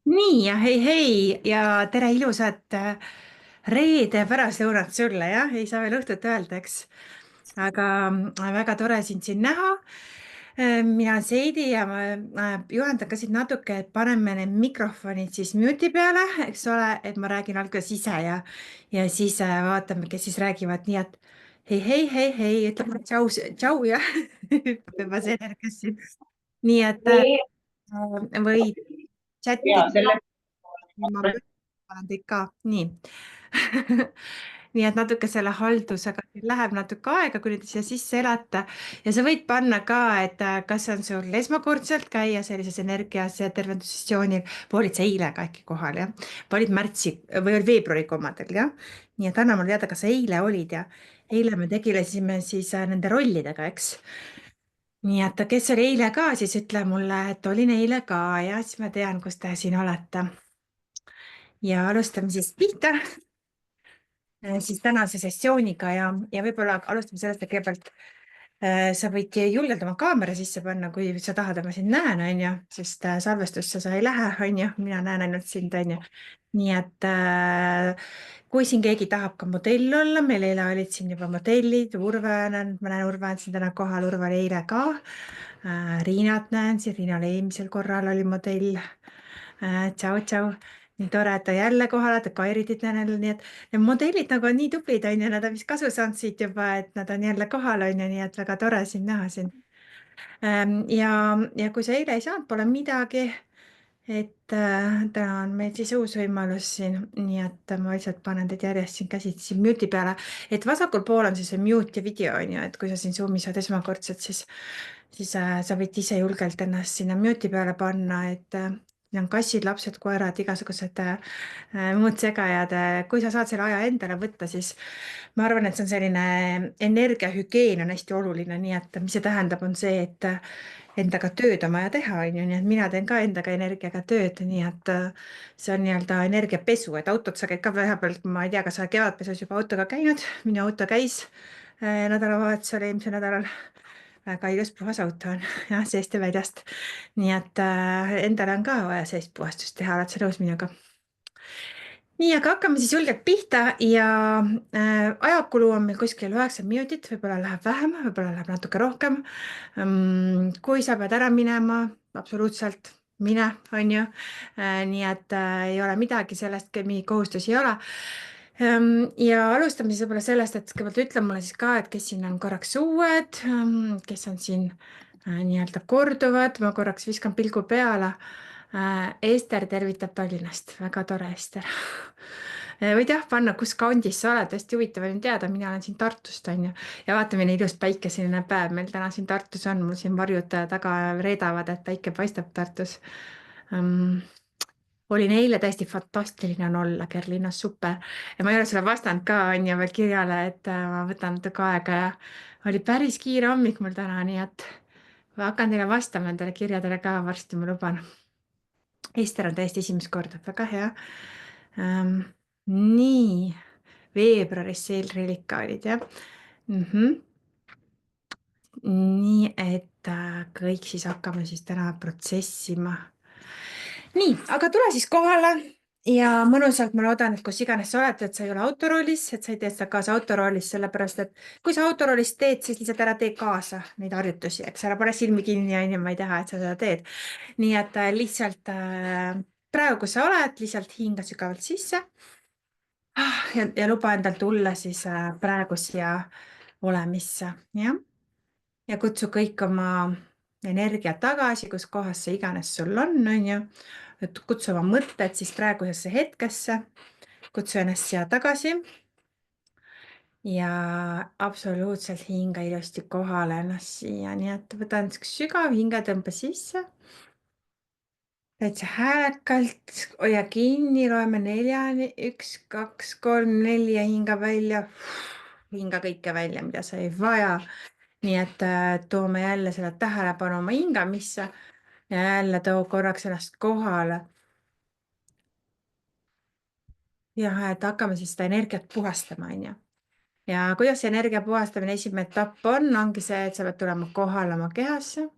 Nii ja hei ja tere ilusat reede pärastlõunat sulle, jah, ei saa veel õhtut öelda, eks. Aga väga tore sind siin näha. Mina olen Seidi ja ma juhendan ka siit natuke, et paneme need mikrofonid siis mute'i peale, eks ole, et ma räägin alguses ise ja siis vaatame, kes siis räägivad, nii et hei, ütleme tšau, tšau jah, juba see energias siin. Nii et nii, võid chati ja selle ma panen teid ka, nii nii et natuke selle haldusega läheb natuke aega, kuni te siia sisse elate ja sa võid panna ka, et kas on sul esmakordselt käia sellises energias ja tervendussessioonil või olid sa eile ka äkki kohal, jah? või olid märtsi või oli veebruari komadel, jah? nii et anna mulle teada, kas sa eile olid ja eile me tegelesime siis nende rollidega, eks? nii et kes oli eile ka, siis ütle mulle, et olin eile ka ja siis ma tean, kus te siin olete. Ja alustame siis pihta siis tänase sessiooniga ja võib-olla alustame sellest, et kõigepealt sa võid julgelt oma kaamera sisse panna, kui sa tahad, et ma sind näen, on ju, sest salvestusse sa ei lähe, on ju, mina näen ainult sind, on ju. nii et kui siin keegi tahab ka modell olla, meil eile olid siin juba modellid, Urve on, ma näen, Urve on siin täna kohal, Urve oli eile ka. Riinat näen siin, Riinal eelmisel korral oli modell. Tšau. nii tore, et ta jälle kohal olete, Kairidit näen jälle, nii et need modellid nagu on nii tublid, on ju, nad on vist kasu saanud siit juba, et nad on jälle kohal, on ju, nii et väga tore sind näha siin. Ja kui sa eile ei saanud, pole midagi, et täna on meil siis uus võimalus siin, nii et ma lihtsalt panen teid järjest siin käsitsi mute'i peale, et vasakul pool on siis see mute ja video, on ju, et kui sa siin Zoom'is oled esmakordselt, siis sa võid ise julgelt ennast sinna mute'i peale panna, et siin on kassid, lapsed, koerad, igasugused muud segajad. kui sa saad selle aja endale võtta, siis ma arvan, et see on selline energiahügieen on hästi oluline, nii et mis see tähendab, on see, et endaga tööd on vaja teha, on ju, nii et mina teen ka endaga energiaga tööd, nii et see on nii-öelda energiapesu, et autot sa käid ka vahepeal, ma ei tea, kas sa oled kevadpesus juba autoga käinud, minu auto käis nädalavahetusel, eelmisel nädalal. väga ilus puhas auto on, jah, seest ja väljast. nii et endale on ka vaja sellist puhastust teha, oled sa nõus minuga? nii, aga hakkame siis julgelt pihta ja ajakulu on meil kuskil 9 minutit, võib-olla läheb vähem, võib-olla läheb natuke rohkem. kui sa pead ära minema, absoluutselt mine, on ju. nii et ei ole midagi sellest, mingeid kohustusi ei ole. ja alustame siis võib-olla sellest, et kõigepealt ütle mulle siis ka, et kes siin on korraks uued, kes on siin nii-öelda korduvad, ma korraks viskan pilgu peale. Ester tervitab Tallinnast, väga tore, Ester. võid jah panna, kus kandis sa oled, hästi huvitav on teada, mina olen siin Tartust, on ju. ja vaata, milline ilus päikeseline päev meil täna siin Tartus on, mul siin varjud taga reedavad, et päike paistab Tartus. olin eile täiesti fantastiline on olla Kerlinnas, super. ja ma ei ole sulle vastanud ka, on ju, veel kirjale, et ma võtan natuke aega ja oli päris kiire hommik mul täna, nii et ma hakkan teile vastama nendele kirjadele ka varsti, ma luban. Ester on täiesti esimest korda, väga hea. nii, veebruaris seelrelika olid jah nii et kõik siis hakkame siis täna protsessima. nii, aga tule siis kohale ja mõnusalt ma loodan, et kus iganes sa oled, et sa ei ole autoroolis, et sa ei tee seda kaasa autoroolis, sellepärast et kui sa autoroolis teed, siis lihtsalt ära tee kaasa neid harjutusi, eks ära pane silmi kinni, on ju, ma ei taha, et sa seda teed. nii et lihtsalt praegu, kus sa oled, lihtsalt hinga sügavalt sisse ja luba endal tulla siis praegu siia olemisse, jah. ja kutsu kõik oma energia tagasi, kus kohas see iganes sul on ju. et kutsu oma mõtted siis praegusesse hetkesse, kutsu ennast siia tagasi ja absoluutselt hinga ilusti kohale ennast siia, nii et võta nüüd sügav hingetõmbe sisse. täitsa häälekalt, hoia kinni, loeme 4-ni, 1, 2, 3, 4 hinga välja. hinga kõike välja, mida sa ei vaja. nii et toome jälle selle tähelepanu oma hingamisse ja jälle too korraks ennast kohale. jah, et hakkame siis seda energiat puhastama, on ju. ja kuidas see energia puhastamine esimene etapp ongi see, et sa pead tulema kohale oma kehasse.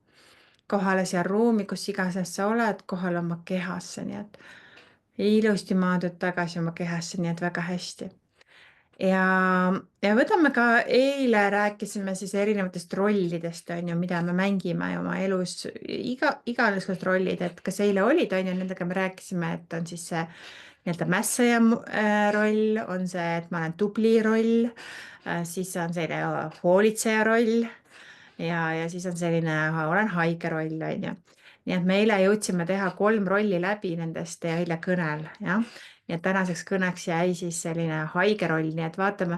kohale siia ruumi, kus iganes sa oled, kohale oma kehasse, nii et ilusti maandud tagasi oma kehasse, nii et väga hästi. ja, ja võtame ka, eile rääkisime siis erinevatest rollidest, on ju, mida me mängime oma elus, igasugused rollid, et kas eile olid, on ju, nendega me rääkisime, et on siis see nii-öelda mässaja roll, on see, et ma olen tubli roll, siis on selline hoolitseja roll ja siis on selline, olen haige roll, on ju. nii et me eile jõudsime teha 3 rolli läbi nendest eile kõnel, jah. nii et tänaseks kõneks jäi siis selline haige roll, nii et vaatame,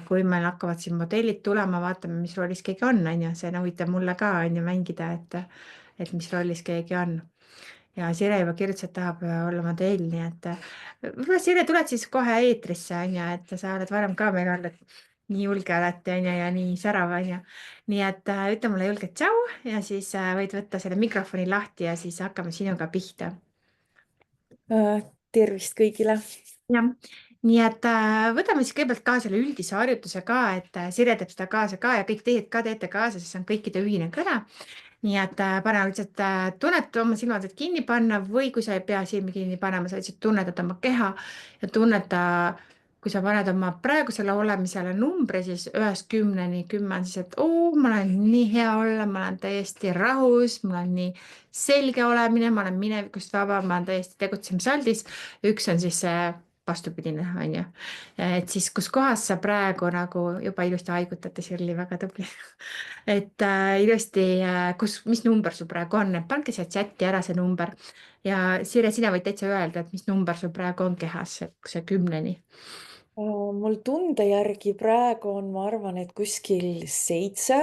kui meil hakkavad siin modellid tulema, vaatame, mis rollis keegi on ju, see on huvitav mulle ka on ju mängida, et mis rollis keegi on. ja Sire juba kirjutas, et tahab olla modell, nii et võib-olla Sire, tuled siis kohe eetrisse on ju, et sa oled varem ka meil olnud, nii julge alati on ju ja nii särav on ju. nii et ütle mulle julgelt tšau ja siis võid võtta selle mikrofoni lahti ja siis hakkame sinuga pihta. Tervist kõigile. jah, nii et võtame siis kõigepealt ka selle üldise harjutuse ka, et Sire teeb seda kaasa ka ja kõik teie ka teete kaasa, sest see on kõikide ühine kõne. nii et pane lihtsalt, tunned oma silmad võid kinni panna või kui sa ei pea silmi kinni panema, sa lihtsalt tunnetad oma keha ja tunneta, kui sa paned oma praegusele olemisele numbri, siis 1-10, 10 on siis, et ma olen nii hea olla, ma olen täiesti rahus, mul on nii selge olemine, ma olen minevikust vaba, ma olen täiesti tegutsemisaldis. 1 on siis see vastupidine, on ju. et siis, kus kohas sa praegu nagu juba ilusti haigutate, Shirley, väga tubli. et ilusti, mis number sul praegu on, et pange siia chati ära see number ja Sire, sina võid täitsa öelda, et mis number sul praegu on kehas, see 10-ni. Mul tunde järgi praegu on, ma arvan, et kuskil 7,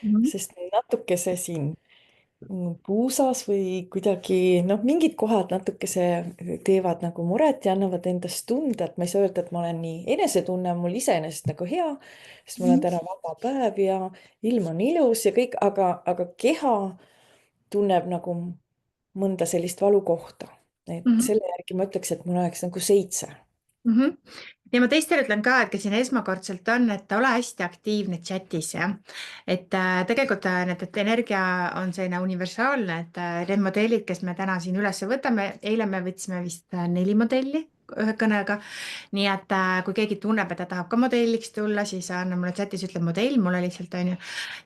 Mhm. sest natukese siin puusas või kuidagi, noh, mingid kohad natukese teevad nagu muret ja annavad endast tunda, et ma ei saa öelda, et ma olen nii, enesetunne on mul iseenesest nagu hea, sest mul on täna vaba päev ja ilm on ilus ja kõik, aga keha tunneb nagu mõnda sellist valukohta. et Mhm. selle järgi ma ütleks, et mul oleks nagu 7. Mhm. ja ma teistele ütlen ka, et kes siin esmakordselt on, et ole hästi aktiivne chatis, jah. et tegelikult need, et energia on selline universaalne, et need modellid, kes me täna siin üles võtame, eile me võtsime vist 4 modelli ühe kõnega. nii et kui keegi tunneb, et ta tahab ka modelliks tulla, siis anna mulle chatis, ütle modell mulle lihtsalt, onju.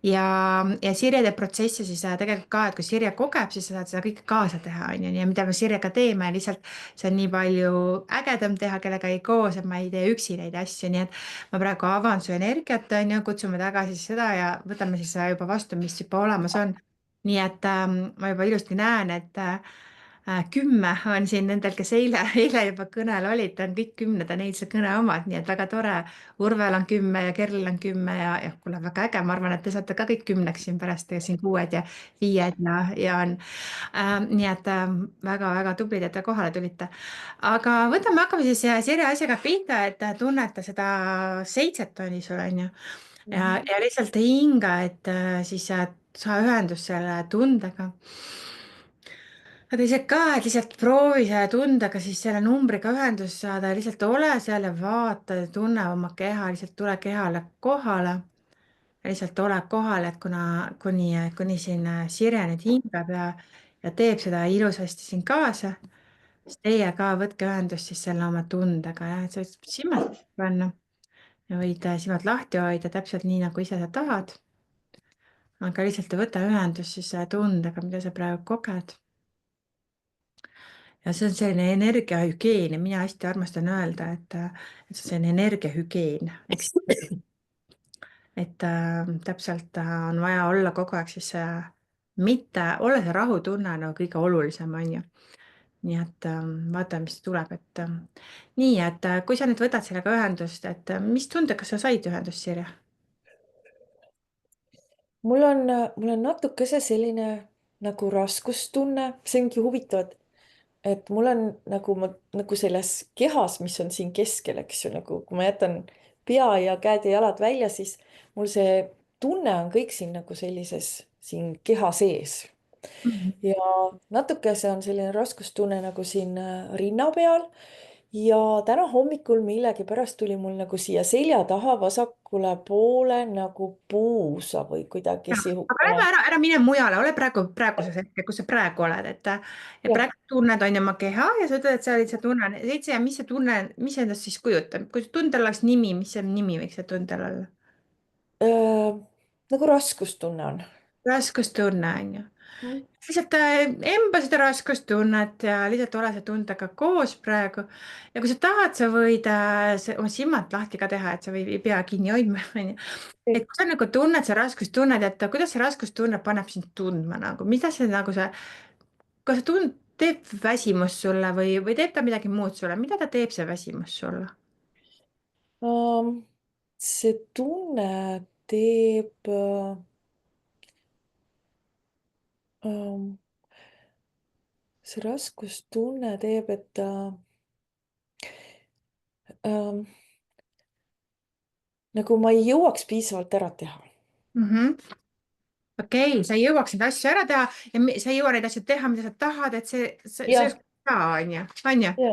ja Sirje teeb protsessi siis tegelikult ka, et kui Sirje kogeb, siis sa saad seda kõike kaasa teha, onju, ja mida me Sirjega teeme, lihtsalt see on nii palju ägedam teha kellegagi koos, et ma ei tee üksi neid asju, nii et ma praegu avan su energiat, on ju, kutsume tagasi seda ja võtame siis juba vastu, mis juba olemas on. nii et ma juba ilusti näen, et 10 on siin nendel, kes eile juba kõnel olid, on kõik 10, on eilse kõne omad, nii et väga tore. Urvel on 10 ja Kerlil on 10 ja kuule, väga äge, ma arvan, et te saate ka kõik 10-ks siin pärast siin 6 ja 5 ja on. nii et väga-väga tublid, et te kohale tulite. aga hakkame siis Sirje asjaga pihta, et tunneta seda 7 oli sul, on ju. ja lihtsalt hinga, et siis saa ühendust selle tundega. Aga teised ka, et lihtsalt proovi selle tundega siis selle numbriga ühendust saada ja lihtsalt ole seal ja vaata ja tunne oma keha, lihtsalt tule kehale kohale. lihtsalt ole kohal, et kuni siin Sirje nüüd hingab ja teeb seda ilusasti siin kaasa, siis teie ka võtke ühendust siis selle oma tundega ja et sa võid silmad panna ja võid silmad lahti hoida täpselt nii, nagu ise sa tahad. aga lihtsalt võta ühendust siis selle tundega, mida sa praegu koged. ja see on selline energiahügieen ja mina hästi armastan öelda, et see on selline energiahügieen, eks. et täpselt on vaja olla kogu aeg siis mitte, olla see rahutunne nagu kõige olulisem, on ju. nii et vaatame, mis tuleb, et nii, et kui sa nüüd võtad sellega ühendust, et mis tundega sa said ühendust, Sirje? mul on natukese selline nagu raskustunne, see ongi huvitav, et mul on nagu selles kehas, mis on siin keskel, eks ju, nagu kui ma jätan pea ja käed ja jalad välja, siis mul see tunne on kõik siin nagu sellises siin keha sees. Mhm. ja natuke see on selline raskustunne nagu siin rinna peal ja täna hommikul millegipärast tuli mul nagu siia selja taha vasakule poole nagu puusa või kuidagi Aga lähme sihukene. ära mine mujale, ole praeguses hetkes, kus sa praegu oled, et ja jah, praegu tunned on ju oma keha ja sa ütled, et sa olid see tunne, seitse ja mis see tunne, mis see endast siis kujutab, kui tundel oleks nimi, mis see nimi võiks see tundel olla? äh, nagu raskustunne on. Raskustunne on ju. Mm. Lihtsalt emba seda raskustunnet ja lihtsalt ole selle tundega koos praegu. ja kui sa tahad, sa võid oma silmad lahti ka teha, et sa ei pea kinni hoidma, onju. et kui sa nagu tunned seda raskustunnet, et kuidas see raskustunne paneb sind tundma nagu, mida see nagu see, kas see teeb väsimus sulle või teeb ta midagi muud sulle, mida ta teeb, see väsimus sulle? Ähm, see tunne teeb ähm, see raskustunne teeb, et ähm, nagu ma ei jõuaks piisavalt ära teha. Mhm. Okei, sa ei jõuaks neid asju ära teha ja sa ei jõua neid asju teha, mida sa tahad, et see jah, ka on ju, ja.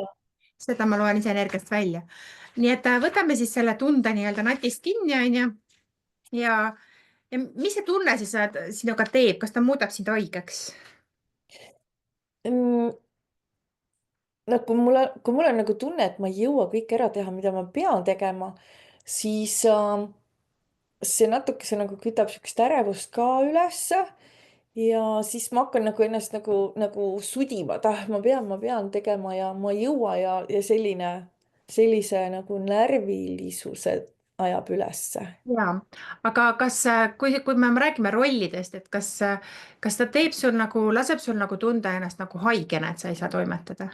seda ma loen ise energiast välja. nii et võtame siis selle tunde nii-öelda natist kinni, onju, ja, ja mis see tunne siis sinuga teeb, kas ta muudab sind haigeks? Mm, no kui mul on nagu tunne, et ma ei jõua kõike ära teha, mida ma pean tegema, siis see natukese nagu kütab siukest ärevust ka ülesse. Ja siis ma hakkan nagu ennast nagu sudima, et ma pean tegema ja ma ei jõua ja sellise nagu närvilisuse ajab ülesse. ja, aga kas, kui me räägime rollidest, et kas ta teeb sul nagu, laseb sul nagu tunda ennast nagu haigena, et sa ei saa toimetada?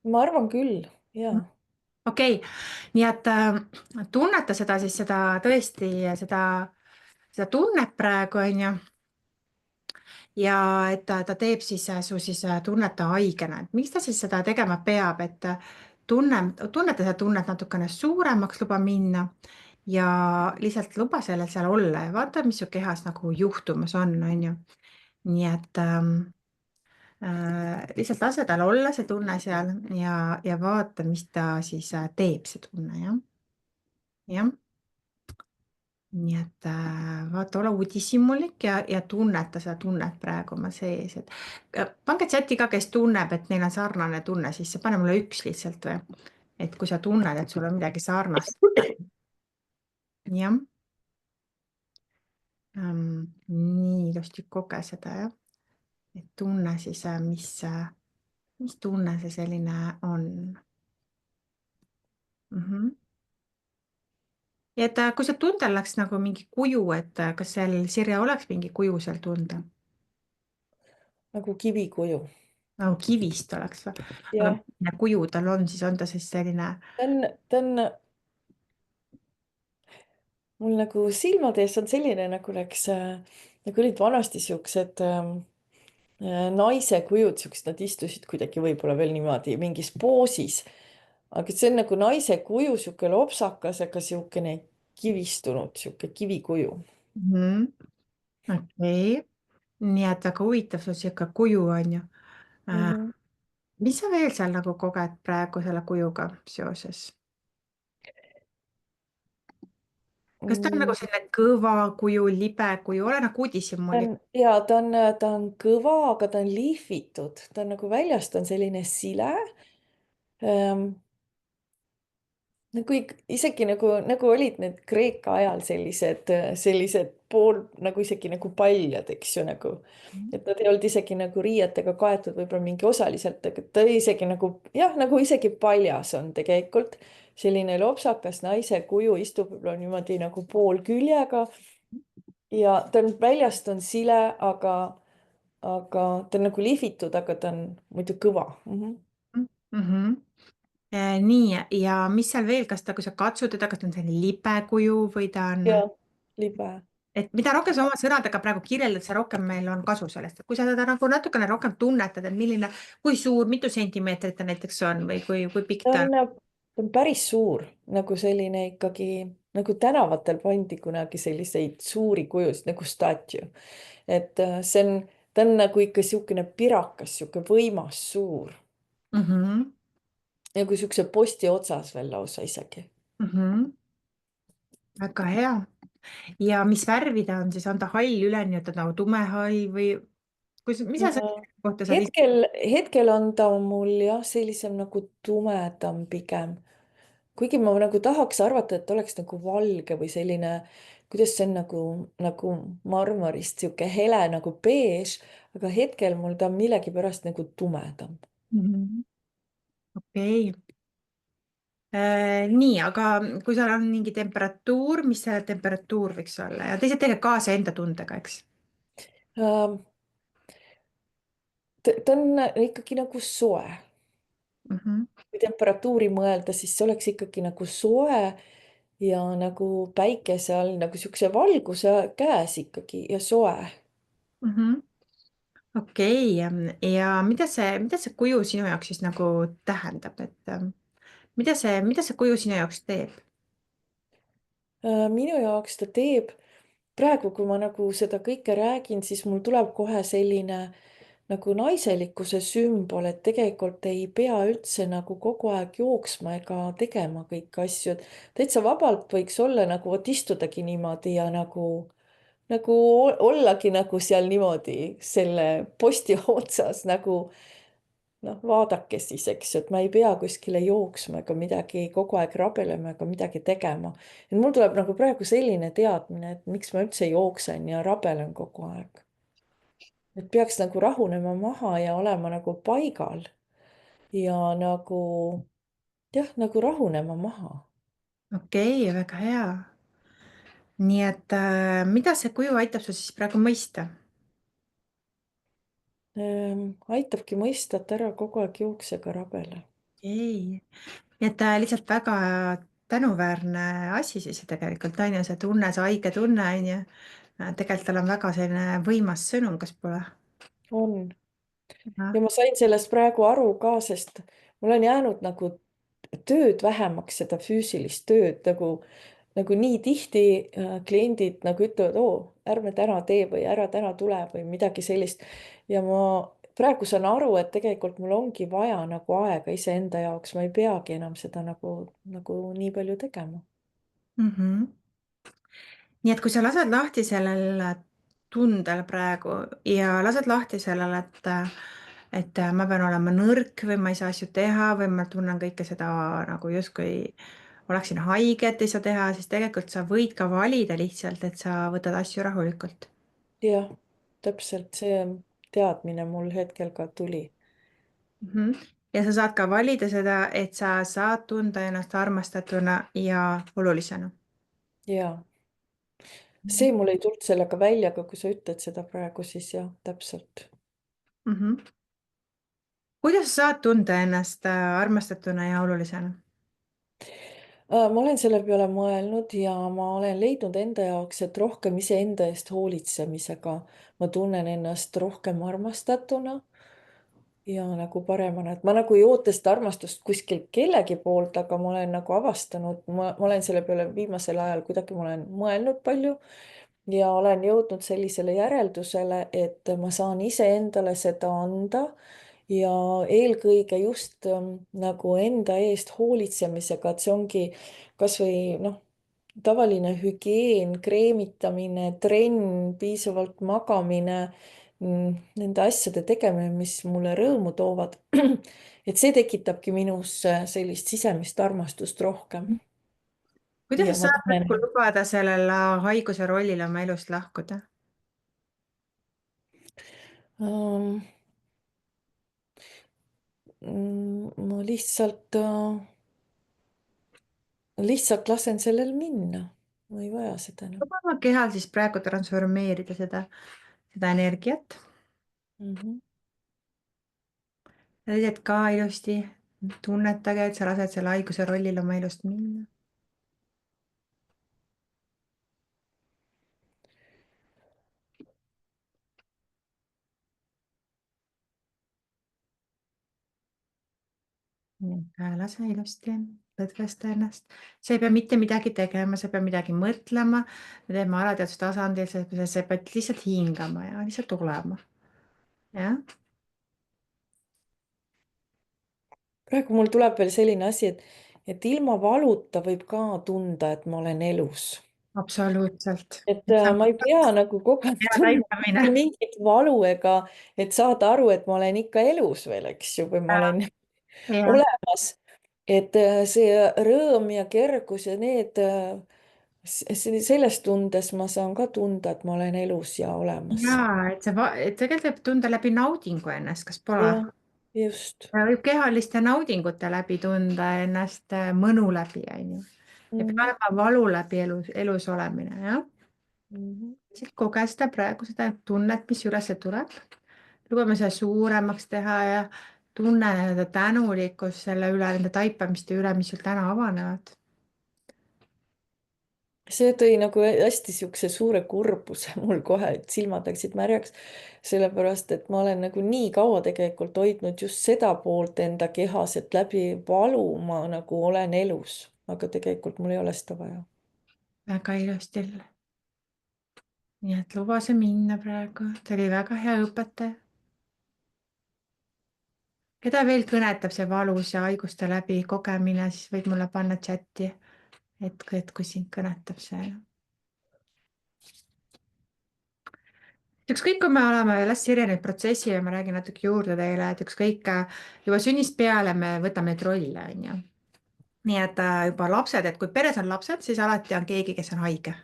ma arvan küll, ja. okei, nii et tunneta seda siis seda tõesti seda tunnet praegu onju ja et ta teeb siis su siis tunneta haigena, et miks ta siis seda tegema peab, et tunneta seda tunnet natukene suuremaks, luba minna ja lihtsalt luba sellel seal olla ja vaata, mis su kehas nagu juhtumas onju. nii et lihtsalt lase tal olla see tunne seal ja vaata, mis ta siis teeb, see tunne jah. nii et vaata, ole uudishimulik ja tunneta seda tunnet praegu oma sees, et pange chati ka, kes tunneb, et neil on sarnane tunne, siis pane mulle üks lihtsalt või, et kui sa tunned, et sul on midagi sarnast. jah. nii ilusti koge seda jah, et tunne siis, mis tunne see selline on ja et kui see tundel läks nagu mingi kuju, et kas seal Sirje oleks mingi kuju seal tundel? Nagu kivikuju. Nagu kivist oleks või? aga jah, milline kuju tal on, siis on ta siis selline ta on mul nagu silmade ees on selline, nagu läks nagu olid vanasti siuksed naise kujud, siuksed, nad istusid kuidagi võib-olla veel niimoodi mingis poosis. aga see on nagu naise kuju, sihuke lopsakas, aga siukene kivistunud, sihuke kivikuju. okei. nii et väga huvitav, sul sihuke kuju on ju. Mhm. mis sa veel seal nagu koged praegu selle kujuga seoses? kas ta on nagu Mm, selline kõva kuju, libe kuju, ole nagu uudishimulik. ta on kõva, aga ta on lihvitud, ta on nagu väljast on selline sile. Ehm, nagu isegi nagu olid need Kreeka ajal sellised pool nagu isegi nagu paljad, eks ju, nagu. et nad ei olnud isegi nagu riietega kaetud, võib-olla mingi osaliselt, aga ta oli isegi nagu jah, nagu isegi paljas on tegelikult. selline lopsakas naise kuju istub võib-olla niimoodi nagu poolküljega ja ta on väljast on sile, aga ta on nagu lihvitud, aga ta on muidu kõva. mm. nii, ja mis seal veel, kas ta, kui sa katsud teda, kas ta on selline libe kuju või ta on, ja libe. et mida rohkem sa oma sõnadega praegu kirjeldad, seda rohkem meil on kasu sellest, et kui sa teda nagu natukene rohkem tunnetad, et milline, kui suur, mitu sentimeetrit ta näiteks on või kui pikk ta ta on, on. ta on päris suur, nagu selline ikkagi, nagu tänavatel pandi kunagi selliseid suuri kujusid nagu statue. et ta on nagu ikka niisugune pirakas, niisugune võimas suur. Mhm. nagu siukse posti otsas veel lausa isegi. Mhm. Väga hea. ja mis värvi ta on siis, on ta hall üleni, et ta nagu tumehall või mis sa selle kohta saad ise? hetkel on ta mul jah, sellisem nagu tumedam pigem. kuigi ma nagu tahaks arvata, et oleks nagu valge või selline, kuidas see on nagu marmorist, sihuke hele nagu beež, aga hetkel mul ta on millegipärast nagu tumedam. Mhm. okei. Nii, aga kui seal on mingi temperatuur, mis see temperatuur võiks olla ja teised tegelikult kaasa enda tundega, eks? Ähm, ta on ikkagi nagu soe. Mhm. kui temperatuuri mõelda, siis see oleks ikkagi nagu soe ja nagu päikese all nagu siukse valguse käes ikkagi ja soe. Mhm. okei. ja mida see kuju sinu jaoks siis nagu tähendab, et mida see kuju sinu jaoks teeb? Minu jaoks ta teeb, praegu, kui ma nagu seda kõike räägin, siis mul tuleb kohe selline nagu naiselikkuse sümbol, et tegelikult ei pea üldse nagu kogu aeg jooksma ega tegema kõiki asju, et täitsa vabalt võiks olla nagu vot istudagi niimoodi ja nagu ollagi nagu seal niimoodi selle posti otsas nagu noh, vaadake siis, eks ju, et ma ei pea kuskile jooksma ega midagi kogu aeg rabelema ega midagi tegema. et mul tuleb nagu praegu selline teadmine, et miks ma üldse jooksen ja rabelen kogu aeg. et peaks nagu rahunema maha ja olema nagu paigal ja nagu jah, nagu rahunema maha. okei, väga hea. nii et mida see kuju aitab sul siis praegu mõista? Aitabki mõista, et ära kogu aeg jookse ega rabele. okei. nii et lihtsalt väga tänuväärne asi siis tegelikult on ju, see tunne, see haige tunne on ju. tegelikult tal on väga selline võimas sõnum, kas pole? on. jah. ja ma sain sellest praegu aru ka, sest mul on jäänud nagu tööd vähemaks, seda füüsilist tööd nagu nii tihti kliendid nagu ütlevad, oo, ärme täna tee või ära täna tule või midagi sellist. ja ma praegu saan aru, et tegelikult mul ongi vaja nagu aega iseenda jaoks, ma ei peagi enam seda nagu nii palju tegema. Mhm. nii et kui sa lased lahti sellel tundel praegu ja lased lahti sellele, et ma pean olema nõrk või ma ei saa asju teha või ma tunnen kõike seda nagu justkui oleksin haige, et ei saa teha, siis tegelikult sa võid ka valida lihtsalt, et sa võtad asju rahulikult. jah, täpselt see teadmine mul hetkel ka tuli. Mhm. ja sa saad ka valida seda, et sa saad tunda ennast armastatuna ja olulisena. ja see mul ei tulnud sellega välja, aga kui sa ütled seda praegu, siis jah, täpselt. Mhm. kuidas sa saad tunda ennast armastatuna ja olulisena? Ma olen selle peale mõelnud ja ma olen leidnud enda jaoks, et rohkem iseenda eest hoolitsemisega ma tunnen ennast rohkem armastatuna ja nagu paremana, et ma nagu ei oota seda armastust kuskilt kellegi poolt, aga ma olen nagu avastanud, ma olen selle peale viimasel ajal kuidagi, ma olen mõelnud palju ja olen jõudnud sellisele järeldusele, et ma saan iseendale seda anda ja eelkõige just nagu enda eest hoolitsemisega, et see ongi kasvõi noh, tavaline hügieen, kreemitamine, trenn, piisavalt magamine, nende asjade tegemine, mis mulle rõõmu toovad. et see tekitabki minus sellist sisemist armastust rohkem kuidas ja sa ma saad tunnen. lõppu lubada sellel haiguse rollil oma elust lahkuda? ähm, ma lihtsalt lasen sellel minna. ma ei vaja seda enam. luba oma kehal siis praegu transformeerida seda energiat. Mhm. teised ka ilusti tunnetage, et sa lased selle haiguse rollil oma elust minna. lase ilusti lõdvesta ennast. sa ei pea mitte midagi tegema, sa ei pea midagi mõtlema. me teeme alateadvustasandil, sa pead lihtsalt hingama ja lihtsalt olema. jah. praegu mul tuleb veel selline asi, et ilma valuta võib ka tunda, et ma olen elus. absoluutselt. Et ma ei pea nagu kogu aeg hea tundma taipamine. mingit valu ega, et saada aru, et ma olen ikka elus veel, eks ju, või ma olen ja, olemas. Et see rõõm ja kergus ja need, selles tundes ma saan ka tunda, et ma olen elus ja olemas. ja et et tegelikult võib tunda läbi naudingu ennast, kas pole? jah, just. Võib kehaliste naudingute läbi tunda ennast mõnu läbi, onju. Ei pea Mhm, olema valu läbi elus olemine, jah. mhm. siis koge seda praegu, seda tunnet, mis üles tuleb. lubame seda suuremaks teha ja tunne nende tänulikkust selle üle, nende taipamiste üle, mis sul täna avanevad. See tõi nagu hästi siukse suure kurbuse mul kohe, et silmad läksid märjaks. sellepärast, et ma olen nagu nii kaua tegelikult hoidnud just seda poolt enda kehas, et läbi valu ma nagu olen elus, aga tegelikult mul ei ole seda vaja. väga ilusti. nii et luba see minna praegu, ta oli väga hea õpetaja. keda veel kõnetab see valus ja haiguste läbi kogemine, siis võid mulle panna chati, et kui sind kõnetab see. ükskõik, kui me oleme las sirenenud protsessi ja ma räägin natuke juurde teile, et ükskõik juba sünnist peale me võtame neid rolle, onju. nii et juba lapsed, et kui peres on lapsed, siis alati on keegi, kes on haige.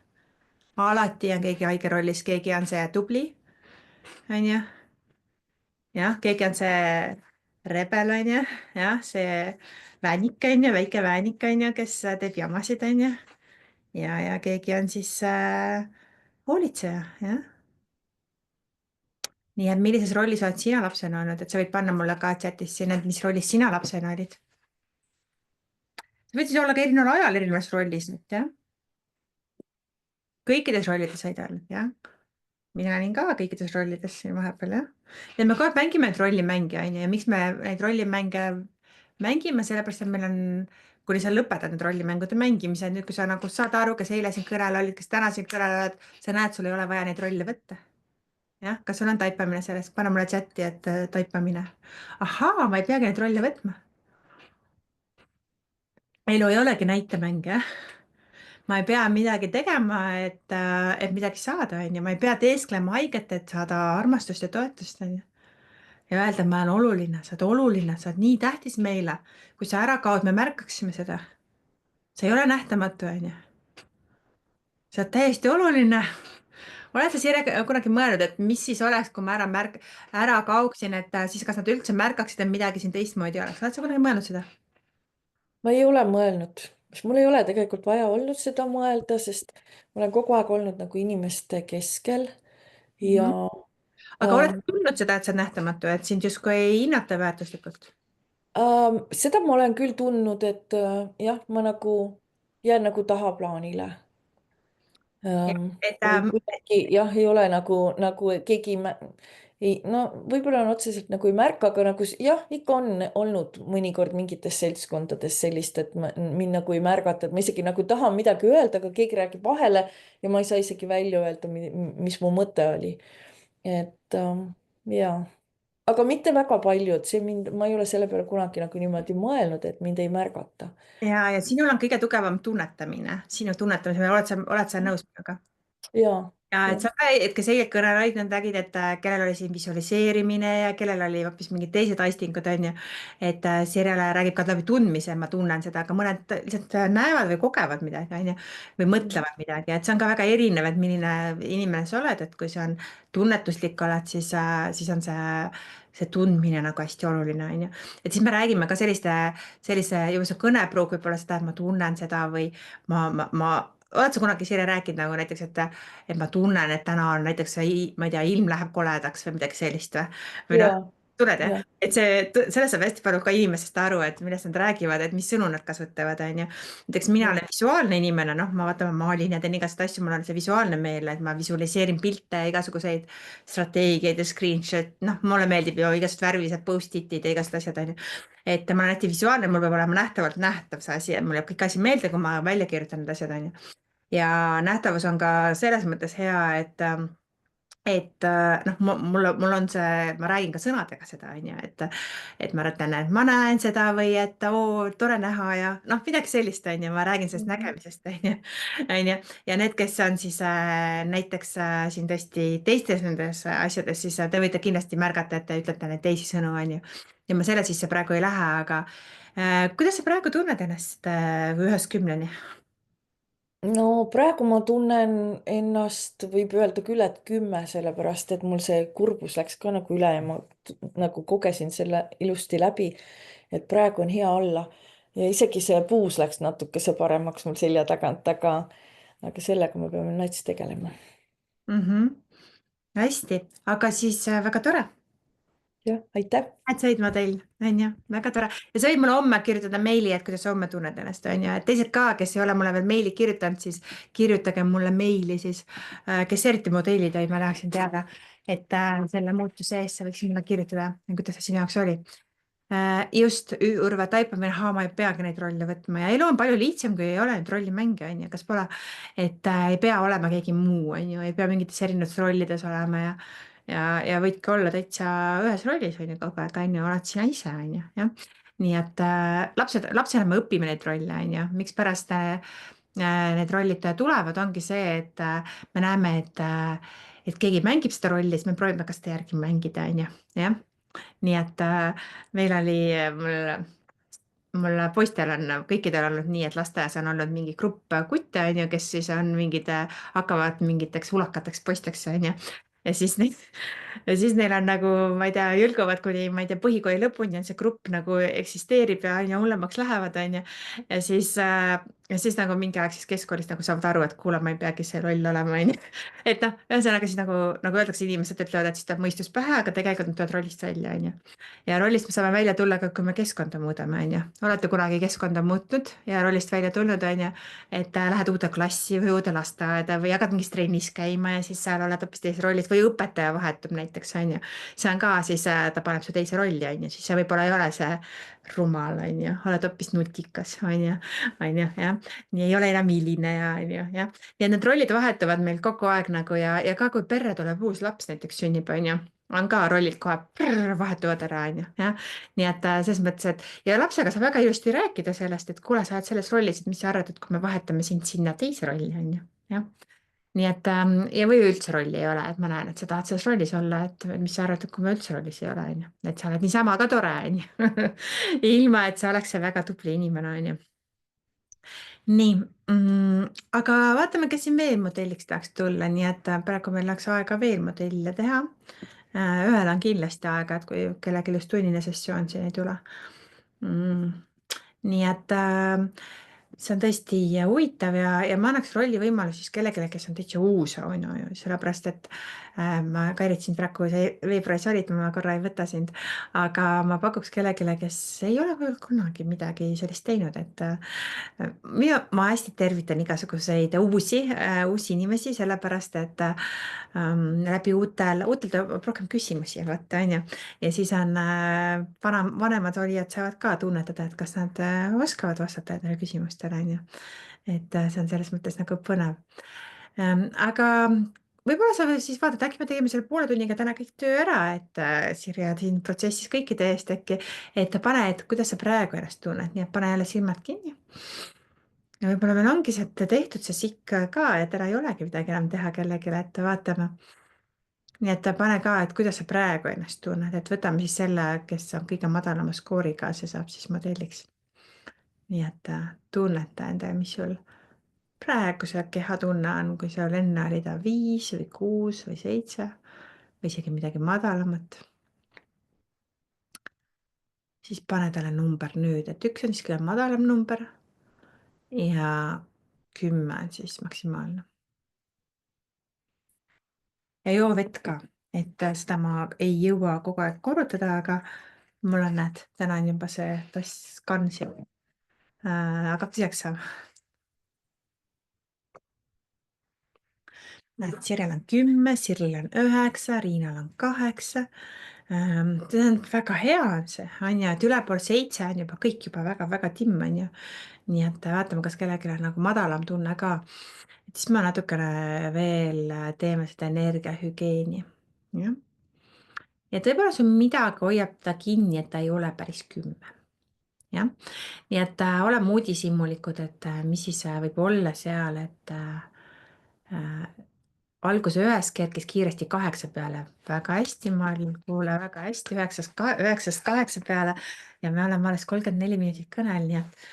alati on keegi haige rollis, keegi on see tubli, onju. jah, keegi on see rebel, onju, jah, see vännik onju, väike vännik onju, kes teeb jamasid, onju. ja keegi on siis hoolitseja, jah. nii et millises rollis oled sina lapsena olnud, et sa võid panna mulle ka chatis siin, et mis rollis sina lapsena olid. sa võid siis olla ka erineval ajal erinevas rollis nüüd, jah. kõikides rollides võid olla, jah. mina olin ka kõikides rollides siin vahepeal, jah. ja me kogu aeg mängime neid rollimänge, onju, ja miks me neid rollimänge mängime, sellepärast et meil on, kuni sa lõpetad need rollimängude mängimise, nüüd kui sa nagu saad aru, kes eile siin kõrval olid, kes täna siin kõrval oled, sa näed, sul ei ole vaja neid rolle võtta. jah, kas sul on taipamine sellest, pane mulle chati, et taipamine. ahaa, ma ei peagi neid rolle võtma. elu ei olegi näitemäng, jah. ma ei pea midagi tegema, et midagi saada, onju, ma ei pea teesklema haiget, et saada armastust ja toetust, onju. ja öelda, et ma olen oluline, sa oled nii tähtis meile. kui sa ära kaod, me märkaksime seda. sa ei ole nähtamatu, onju. sa oled täiesti oluline. oled sa, Sire, kunagi mõelnud, et mis siis oleks, kui ma ära kaoksin, et siis kas nad üldse märkaksid, et midagi siin teistmoodi oleks? oled sa kunagi mõelnud seda? ma ei ole mõelnud, sest mul ei ole tegelikult vaja olnud seda mõelda, sest ma olen kogu aeg olnud nagu inimeste keskel ja Mhm. aga oled ähm, sa tundnud seda, et sa oled nähtamatu, et sind justkui ei hinnata väärtuslikult? seda ma olen küll tundnud, et jah, ma nagu jään nagu tahaplaanile. Ja, et Või kuidagi jah, ei ole nagu keegi ei, no võib-olla on otseselt nagu ei märka, aga nagu jah, ikka on olnud mõnikord mingites seltskondades sellist, et mind nagu ei märgata, et ma isegi nagu tahan midagi öelda, aga keegi räägib vahele ja ma ei saa isegi välja öelda, mis mu mõte oli. Et ja, aga mitte väga palju, et see mind, ma ei ole selle peale kunagi nagu niimoodi mõelnud, et mind ei märgata. ja sinul on kõige tugevam tunnetamine, sinu tunnetamise, oled sa nõus minuga? ja, ja et ja, sa ka, et kes eile kõnel olid, nad räägid, et kellel oli siin visualiseerimine ja kellel oli hoopis mingid teised aistingud, onju. et Sirele räägib ka läbi tundmise, ma tunnen seda, aga mõned lihtsalt näevad või kogevad midagi, onju. või mõtlevad midagi, et see on ka väga erinev, et milline inimene sa oled, et kui see on tunnetuslik oled, siis on see tundmine nagu hästi oluline, onju. et siis me räägime ka juba see kõnepruuk võib olla seda, et ma tunnen seda või ma oled sa kunagi, Sire, rääkinud nagu näiteks, et ma tunnen, et täna on näiteks see, ma ei tea, ilm läheb koledaks või midagi sellist või noh, ja, tunned jah? ja, et sellest saab hästi palju ka inimestest aru, et millest nad räägivad, et mis sõnu nad kasutavad, onju. näiteks mina ja, olen visuaalne inimene, noh, ma vaatan, ma maalin ja teen igasuguseid asju, mul on see visuaalne meel, et ma visualiseerin pilte, igasuguseid strateegiaid ja screenshot, noh, mulle meeldib ju igasugused värvilised post-it'id ja igasugused asjad, onju. et ma olen hästi visuaalne, mul peab olema nähtavalt nähtav see asi, et mul jääb kõik asi meelde, kui ma välja kirjutan need asjad, onju. ja nähtavus on ka selles mõttes hea, et noh, mul on see, ma räägin ka sõnadega seda, onju, et ma ütlen, et ma näen seda või et oo, tore näha ja noh, midagi sellist, onju, ma räägin sellest Mhm. nägemisest, onju, onju. ja need, kes on siis näiteks siin tõesti teistes nendes asjades, siis te võite kindlasti märgata, et te ütlete neid teisi sõnu, onju. ja ma selle sisse praegu ei lähe, aga kuidas sa praegu tunned ennast 1-10-ni? no praegu ma tunnen ennast, võib öelda küll, et 10, sellepärast et mul see kurbus läks ka nagu üle ja ma nagu kogesin selle ilusti läbi. et praegu on hea olla ja isegi see puus läks natukese paremaks mul selja tagant, aga sellega me peame nats tegelema. Hästi, aga siis väga tore. jah, aitäh. Et sõid Madel, onju, väga tore. ja sa võid mulle homme kirjutada meili, et kuidas sa homme tunned ennast, onju, et teised ka, kes ei ole mulle veel meili kirjutanud, siis kirjutage mulle meili siis, kes eriti modellid olid, ma tahaksin teada, et selle muutuse eest sa võiksid mulle kirjutada, kuidas see sinu jaoks oli. Just, Urve taipamine, ma ei peagi neid rolle võtma ja elu on palju lihtsam, kui ei ole neid rollimänge, onju, kas pole, et ei pea olema keegi muu, onju, ei pea mingites erinevates rollides olema ja võidki olla täitsa ühes rollis, onju, kogu aeg, onju, oled sina ise, onju, jah. nii et lapsena me õpime neid rolle, onju, mikspärast need rollid tulevad, ongi see, et me näeme, et keegi mängib seda rolli, siis me proovime ka seda järgi mängida, onju, jah. nii et meil oli, mul poistel on, kõikidel olnud nii, et lasteaias on olnud mingi grupp kutte, onju, kes siis on mingid, hakkavad mingiteks ulakateks poisteks, onju. ja siis neid ja siis neil on nagu, ma ei tea, jülguvad kuni, ma ei tea, põhikooli lõpuni on see grupp nagu eksisteerib ja aina hullemaks lähevad, onju. ja siis nagu mingi aeg siis keskkoolis nagu saavad aru, et kuule, ma ei peagi see loll olema, onju. et noh, ühesõnaga siis nagu öeldakse, inimesed ütlevad, et siis tuleb mõistus pähe, aga tegelikult nad tulevad rollist välja, onju. ja rollist me saame välja tulla ka, kui me keskkonda muudame, onju. olete kunagi keskkonda muutnud ja rollist välja tulnud, onju, et lähed uude klassi või uude lasteaeda või hakkad mingis trennis käima ja siis seal oled hoopis teises rollis või õpetaja vahetub näiteks, onju. see on ka siis, ta paneb su teise rolli, onju, siis sa võib-olla ei ole see rumal, onju, oled hoopis nutikas, onju, jah. nii ei ole enam hiline ja onju, jah. nii et need rollid vahetuvad meil kogu aeg nagu ja ka kui perre tuleb uus laps näiteks sünnib, onju, on ka rollid kohe vahetuvad ära, onju, jah. nii et selles mõttes, et ja lapsega saab väga ilusti rääkida sellest, et kuule, sa oled selles rollis, et mis sa arvad, et kui me vahetame sind sinna teise rolli, onju, jah. nii et ja või üldse rolli ei ole, et ma näen, et sa tahad selles rollis olla, et mis sa arvad, et kui me üldse rollis ei ole, onju, et sa oled niisama ka tore, onju. ilma, et sa oleks see väga tubli inimene, onju. nii aga vaatame, kes siin veel modelliks tahaks tulla, nii et praegu meil läks aega veel modelle teha. ühel on kindlasti aega, et kui kellelgi just tunnine sessioon siin ei tule mm.. nii et see on tõesti huvitav ja ma annaks rolli võimalus siis kellelegi, kes on täitsa uus, on ju, sellepärast et ma ka üritasin praegu veebruaris olid, ma korra ei võta sind, aga ma pakuks kellelegi, kes ei ole võib-olla kunagi midagi sellist teinud, et ma hästi tervitan igasuguseid uusi inimesi, sellepärast et läbi uutel tuleb rohkem küsimusi võtta, onju. ja siis on vanemad olijad saavad ka tunnetada, et kas nad oskavad vastata nendele küsimustele, onju. et see on selles mõttes nagu põnev. aga võib-olla sa siis vaatad, äkki me tegime selle poole tunniga täna kõik töö ära, et Sirje siin protsessis kõikide eest äkki, et pane, et kuidas sa praegu ennast tunned, nii et pane jälle silmad kinni. ja võib-olla meil ongi see tehtud see sikk ka, et ära ei olegi midagi enam teha kellelegi, et vaatame. nii et pane ka, et kuidas sa praegu ennast tunned, et võtame siis selle, kes on kõige madalama skooriga, see saab siis modelliks. nii et tunneta endale, mis sul praegu see kehatunne on, kui seal enne oli ta 5 või 6 või 7 või isegi midagi madalamat. siis pane talle number nüüd, et 1 on siis kõige madalam number ja 10 on siis maksimaalne. ja joo vett ka, et seda ma ei jõua kogu aeg korrutada, aga mul on, näed, täna on juba see tass kans ja hakkab tühjaks saama. näed, Sirjel on 10, Sirlil on 9, Riinal on 8. see on väga hea, on see, on ju, et ülepool 7 on juba kõik juba väga-väga timm, on ju. nii et vaatame, kas kellelgi on nagu madalam tunne ka. Et siis ma natukene veel teeme seda energiahügieeni. Jah. Et võib-olla sul midagi hoiab ta kinni, et ta ei ole päris 10. Jah. Nii et oleme uudishimulikud, et mis siis võib olla seal, et alguse 9 kerkis kiiresti 8 peale. Väga hästi, Marlin, kuule väga hästi, 9-st 8 peale ja me oleme alles 34 minutit kõnel, nii et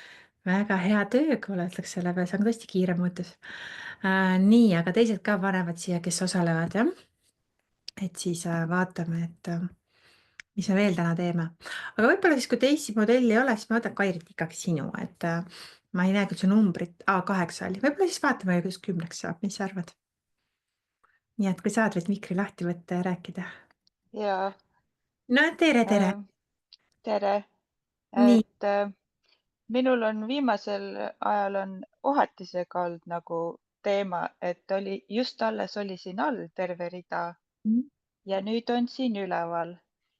väga hea töö, kuule, ütleks selle peale, see on tõesti kiire muutus. Nii, aga teised ka panevad siia, kes osalevad, jah. Et siis vaatame, et mis me veel täna teeme. Aga võib-olla siis, kui teisi modelli ei ole, siis ma võtan Kairit ikkagi sinu, et ma ei näe küll su numbrit, 8 oli. Võib-olla siis vaatame, kuidas 10 saab, mis sa arvad? Nii et kui saad, võid mikri lahti võtta ja rääkida. ja No tere. tere, Nii. et minul on viimasel ajal on ohatisega olnud nagu teema, et oli just alles oli siin all terve rida ja nüüd on siin üleval.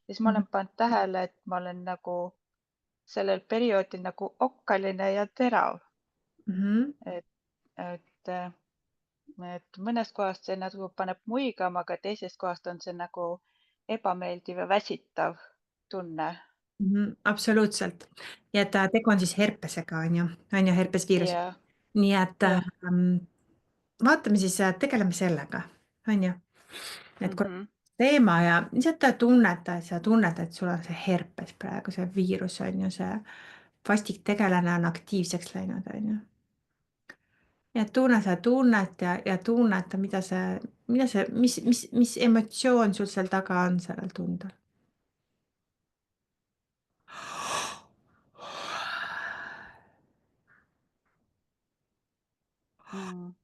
Siis ma olen pannud tähele, et ma olen nagu sellel perioodil nagu okkaline ja terav, et, et, et mõnest kohast see nagu paneb muigama, aga teisest kohast on see nagu ebameeldiv ja väsitav tunne. Absoluutselt. Ja et tegu on siis herpesega, on ju, herpesviirus. Ja, Nii et jah. vaatame siis, tegeleme sellega, on ju. Et kui Mhm. teema ja lihtsalt tunneta, et sa tunned, et sul on see herpes praegu, see viirus on ju, see vastik tegelane on aktiivseks läinud, on ju. Nii et tunne seda tunnet ja tunneta, mis emotsioon sul seal taga on sellel tundel. Mm.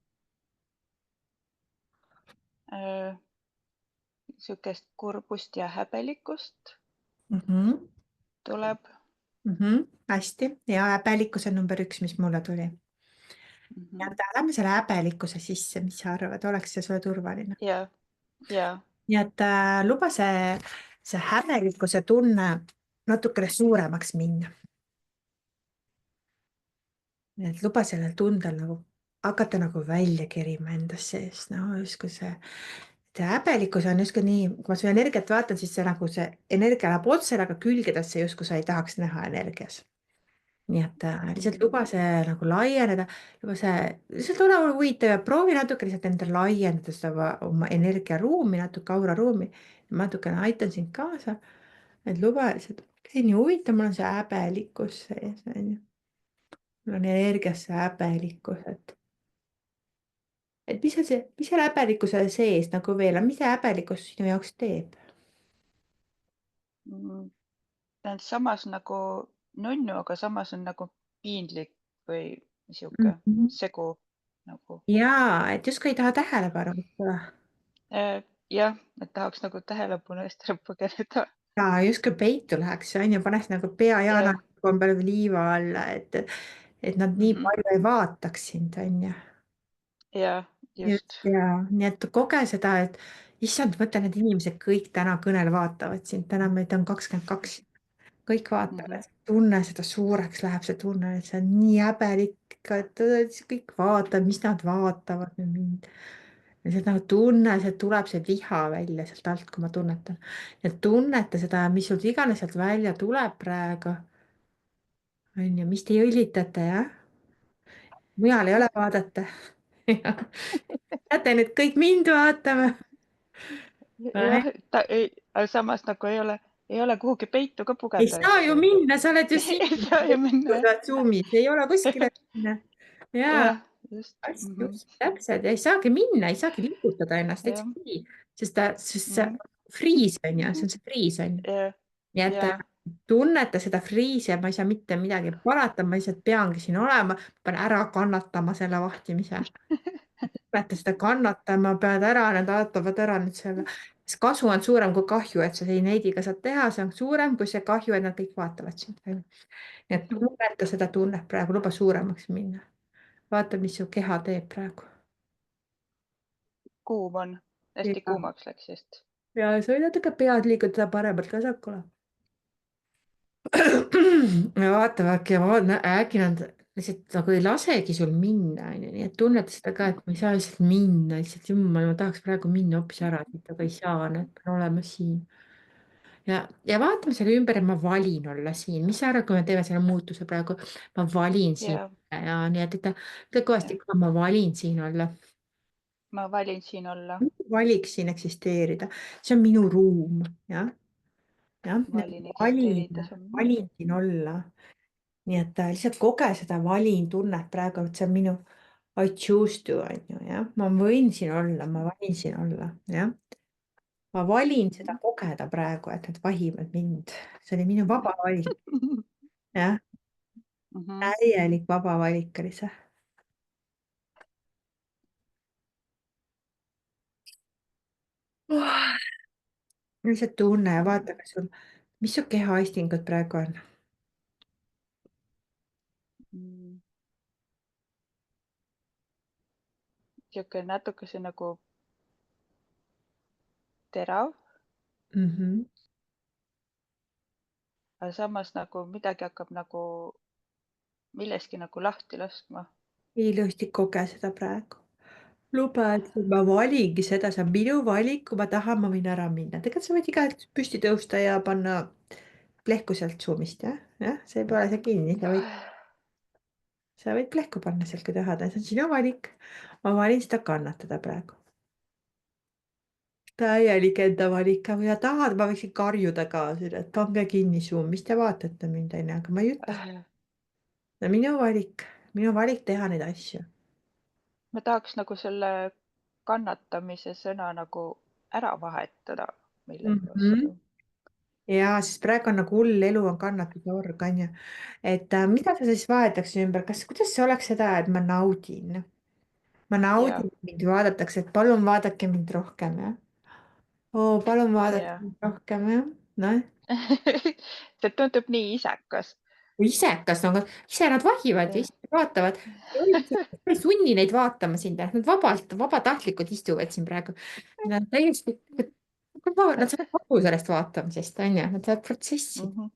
Sihukest kurbust ja häbelikkust tuleb. Hästi ja häbelikkus on number 1, mis mulle tuli. Ja lähme selle häbelikkuse sisse, mis sa arvad, oleks see sulle turvaline? Ja. Nii et luba see häbelikkuse tunne natukene suuremaks minna. Nii et luba sellel tundel nagu hakata nagu välja kerima endast sees, no justkui see häbelikkus on justkui nii, kui ma su energiat vaatan, siis see nagu see energia läheb otse nagu külgedesse, justkui sa ei tahaks näha energias. Nii et lihtsalt luba see nagu laieneda, luba see, lihtsalt ole huvitav ja proovi natuke lihtsalt enda laiendada seda oma energiaruumi, natuke auraruumi. Ma natukene aitan sind kaasa, et luba lihtsalt, see on nii huvitav, mul on see häbelikkus sees, on ju. Mul on energias see häbelikkus, et mis seal häbelikkuse sees nagu veel on, mis see häbelikkus sinu jaoks teeb? Ta on samas nagu nunnu, aga samas on nagu piinlik või sihuke segu nagu. Jaa, et justkui ei taha tähelepanu, eks ole. Jah, et tahaks nagu tähelepanu eest ära põgeneda. Jaa, justkui peitu läheks, on ju, paneks nagu pea jaana kombel liiva alla, et nad nii palju ei vaataks sind, on ju. Jah, just. Ja nii et koge seda, et issand, mõtle, need inimesed kõik täna kõnel vaatavad sind, täna meid on 22. Kõik vaatavad, tunne seda suureks läheb see tunne, et see on nii häbelik, et kõik vaatavad, mis nad vaatavad mind. Ja see nagu tunne, see tuleb see viha välja sealt alt, kui ma tunnetan. Ja tunneta seda, mis sul iganes sealt välja tuleb praegu. On ju, mis te õlitate, jah? Mujal ei ole vaadata. Näete nüüd kõik mind vaatama. Jah, aga samas nagu ei ole kuhugi peitu ka Ei pugeda, saa ju minna, sa oled ju siin. ei saa ju minna. Zoomis, ei ole kuskile minna. Jaa. Just. Just, täpselt, ja ei saagi minna, ei saagi liigutada ennast, täitsa nii, sest see friis on ju, see on see friis on ju. Nii et tunneta seda friisi ja ma ei saa mitte midagi parata, ma lihtsalt peangi siin olema, pean ära kannatama selle vahtimise. Tunneta seda kannatama, pead ära, need vaatavad ära nüüd selle, sest kasu on suurem kui kahju, et sa neidiga saad teha, see on suurem kui see kahju, et nad kõik vaatavad sind. Nii et tunneta seda tunnet praegu, luba suuremaks minna. Vaata, mis su keha teeb praegu. Kuum on, hästi kuumaks läks just. Ja sa võid natuke pead liigutada paremalt vasakule. Ja vaata, äkki nad lihtsalt nagu ei lasegi sul minna, onju, nii et tunned seda ka, et ma ei saa lihtsalt minna, lihtsalt jumal, ma tahaks praegu minna hoopis ära siit, aga ei saa, nüüd pean olema siin. ja vaatame selle ümber, et ma valin olla siin, mis sa arvad, kui me teeme selle muutuse praegu, ma valin siin ja, ja nii, et ütle kõvasti ja ka, ma valin siin olla, ma valin siin olla, valiks siin eksisteerida, see on minu ruum, jah, valin valin, eksisteerida, see on minu. valin siin olla. nii et lihtsalt koge seda valin tunnet praegu, et see on minu I choose to on ju, jah, ma võin siin olla, ma valin siin olla, jah. ma valin seda kogeda praegu, et nad vahivad mind, see oli minu vaba valik, jah, Mhm. täielik vaba valik oli see. lihtsalt tunne ja vaata, kas sul, mis su kehaistingud praegu on. Mm. Sihuke natukese nagu terav, mm. -hmm. aga samas nagu midagi hakkab nagu millestki nagu lahti laskma. ilusti koge seda praegu. luba, et ma valingi seda, see on minu valik, kui ma tahan, ma võin ära minna. tegelikult sa võid igaüks püsti tõusta ja panna plehku sealt Zoom'ist, jah, see pole see kinni, sa võid plehku panna sealt, kui tahad, see on sinu valik. ma valin seda kannatada praegu. täielik enda valik, kui sa tahad, ma võiksin karjuda ka siin, et pange kinni Zoom, mis te vaatate mind, onju, aga ma ei ütle. see on minu valik teha neid asju. ma tahaks nagu selle kannatamise sõna nagu ära vahetada millegi Mhm. vastu. ja siis praegu on nagu hull elu on kannatuse org, onju. et mida sa siis vahetaks ümber, kuidas see oleks seda, et ma naudin? ma ja, naudin, et mind vaadatakse, et palun vaadake mind rohkem, jah. oo, palun vaadake ja. mind rohkem, jah. noh, see tundub nii isekas. kui isekas, no aga ise nad vahivad ja jah, ise vaatavad. ma ei sunni neid vaatama sind, nad vabatahtlikult istuvad siin praegu. Nad täiesti, nad saavad kasu sellest vaatamisest, onju, nad saavad protsessi. mhm,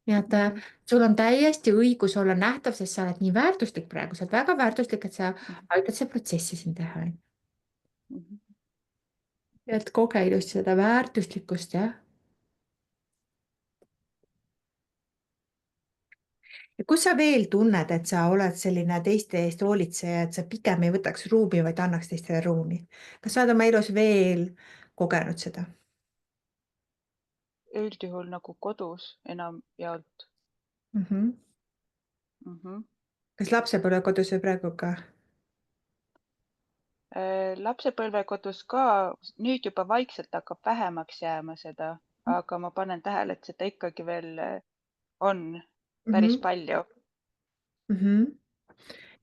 nii et mhm, sul on täiesti õigus olla nähtav, sest sa oled nii väärtuslik praegu, sa oled väga väärtuslik, et sa mhm, aitad seda protsessi siin teha. mhm. et koge ilusti seda väärtuslikkust, jah. ja kus sa veel tunned, et sa oled selline teiste eest hoolitseja, et sa pigem ei võtaks ruumi, vaid annaks teistele ruumi? kas sa oled oma elus veel kogenud seda? üldjuhul nagu kodus enamjaolt. mm? -hmm. Mhm. kas lapsepõlvekodus või praegu ka? Lapsepõlvekodus ka, nüüd juba vaikselt hakkab vähemaks jääma seda, aga ma panen tähele, et seda ikkagi veel on mm? päris -hmm. palju. Mm -hmm.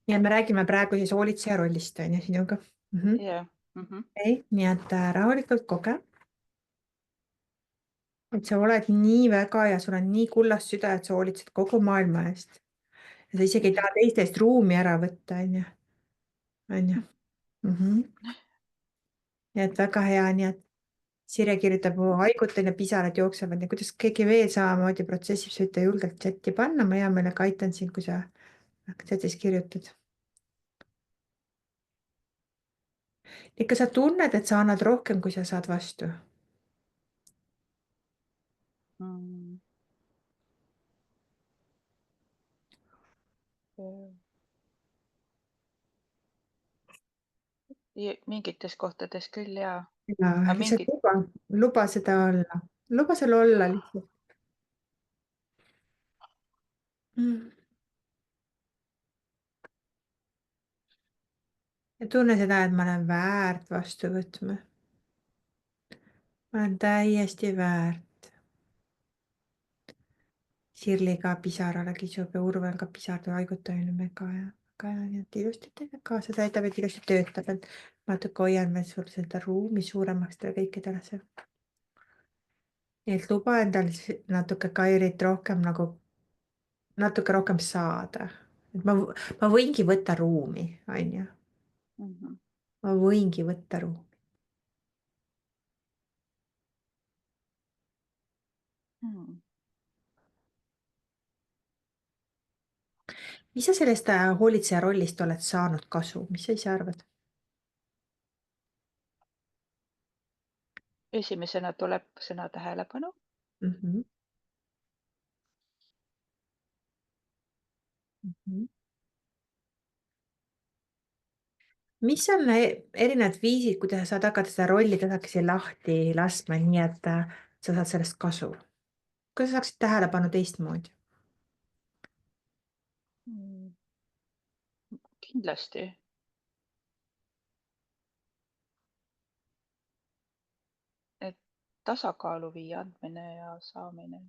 nii et me räägime praegu siis hoolitseja rollist on ju sinuga mm? -hmm. jah. Mhm. ei, nii et rahulikult koge, et sa oled nii väga ja sul on nii kullast süda, et sa hoolitsed kogu maailma eest. ja sa isegi ei Mhm. taha teiste eest ruumi ära võtta, onju, onju. nii et väga hea, nii et Sire kirjutab, haigutan ja pisarad jooksevad ja kuidas keegi veel samamoodi protsessib, sa võid julgelt chati panna, ma hea meelega aitan sind, kui sa chatis kirjutad. ikka sa tunned, et sa annad rohkem, kui sa saad vastu. Mm. Mingites kohtades küll ja, ja aga lihtsalt mingid, luba seda olla, luba seal olla lihtsalt mm.. ja tunne seda, et ma olen väärt vastu võtma. ma olen täiesti väärt. Sirli ka pisarale kisub ja Urvel ka pisarale haigutamine mega ja väga hea, nii et ilusti teeme kaasa, see aitab, et ilusti töötab, et ma natuke hoian veel sul seda ruumi suuremaks teile kõikidele see. nii et luba endal natuke Kairit rohkem nagu, natuke rohkem saada. et ma võingi võtta ruumi, onju, mhm, ma võingi võtta ruumi. mm. mis sa sellest hoolitseja rollist oled saanud kasu, mis sa ise arvad? Esimesena tuleb sõna tähelepanu. mm? -hmm. Mm -hmm. mis on erinevad viisid, kuidas sa saad hakata seda rolli tasakesi lahti laskma, nii et sa saad sellest kasu? kuidas sa saaksid tähelepanu teistmoodi? Mm, kindlasti, et tasakaalu viia andmine ja saamine.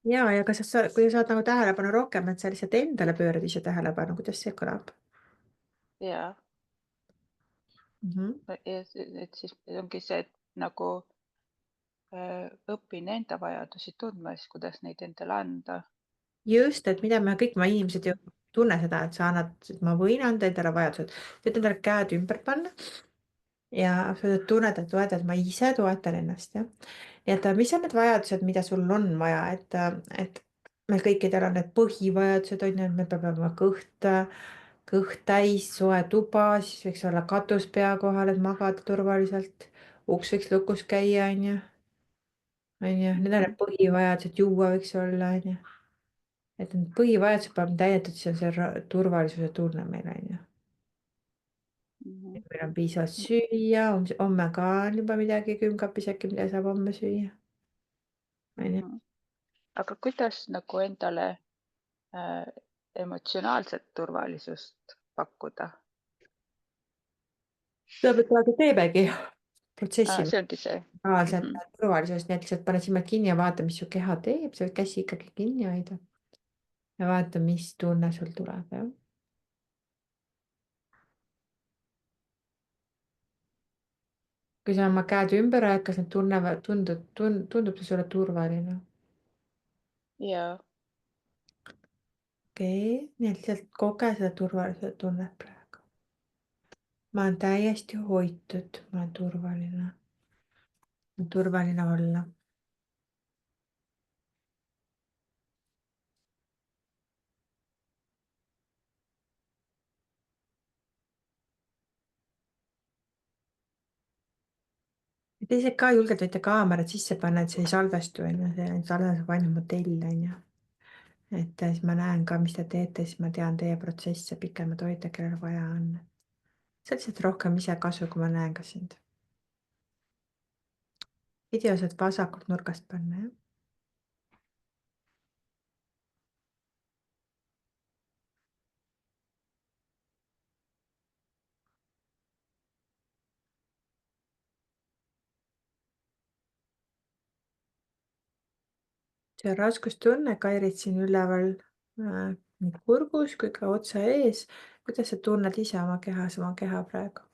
ja kas sa, kui sa saad nagu tähelepanu rohkem, et sa lihtsalt endale pöörad ise tähelepanu, kuidas see kõlab? Ja, mm? -hmm. et siis ongi see, et nagu õpin enda vajadusi tundma, siis kuidas neid endale anda. just, et mida me kõik, me inimesed ju tunne seda, et sa annad, et ma võin anda endale vajadused, võid endale käed ümber panna ja sa tunned, et vaata, et ma ise toetan ennast, jah. nii et mis on need vajadused, mida sul on vaja, et meil kõikidel on need põhivajadused on ju, et meil peab olema kõht täis, soe tuba, siis võiks olla katus pea kohal, et magada turvaliselt. uks võiks lukus käia, on ju, need on need põhivajadused, juua võiks olla, on ju. et need põhivajadused peavad täidetud, siis on see turvalisuse tunne meil, on ju. Mhm, meil on piisavalt süüa, homme ka on juba midagi külmkapis äkki, mida saab homme süüa, on ju. mhm. Aga kuidas nagu endale äh, emotsionaalset turvalisust pakkuda? ta teebki protsessi See ongi see. mentaalset turvalisust, nii et lihtsalt pane silmad kinni ja vaata, mis su keha teeb, sa võid käsi ikkagi kinni hoida ja vaata, mis tunne sul tuleb, jah. kui sa oma käed ümber ajad, kas need tunnevad, tundub see sulle turvaline? Ja, okei okay., nii et lihtsalt koge seda turvalisuse tunnet praegu. ma olen täiesti hoitud, ma olen turvaline, on turvaline olla. ja teised ka julgelt võite kaamerad sisse panna, et see ei salvestu, on ju, see salvestab ainult modell, on ju. et siis ma näen ka, mis te teete, siis ma tean teie protsesse pikemalt hoida, kellel vaja on. see on lihtsalt rohkem ise kasu, kui ma näen ka sind. video saad vasakult nurgast panna, jah. see raskustunne, kairid siin üleval nii kurgus kui ka otsa ees. kuidas sa tunned ise oma kehas, oma keha praegu?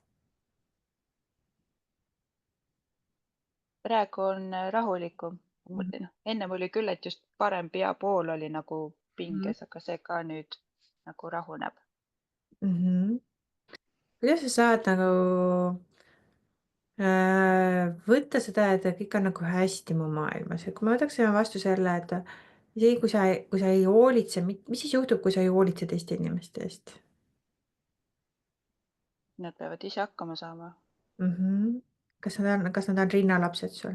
praegu on rahulikum. Noh, ennem oli küll, et just parem pea pool oli nagu Mhm. pinges, aga see ka nüüd nagu rahuneb. Mhm. kuidas sa saad nagu võtta seda, et kõik on nagu hästi mu maailmas ja kui ma võtaksin vastu selle, et isegi kui sa ei hoolitse, mis siis juhtub, kui sa ei hoolitse teiste inimeste eest Nad peavad ise hakkama saama. mm? -hmm. kas nad on rinnalapsed sul?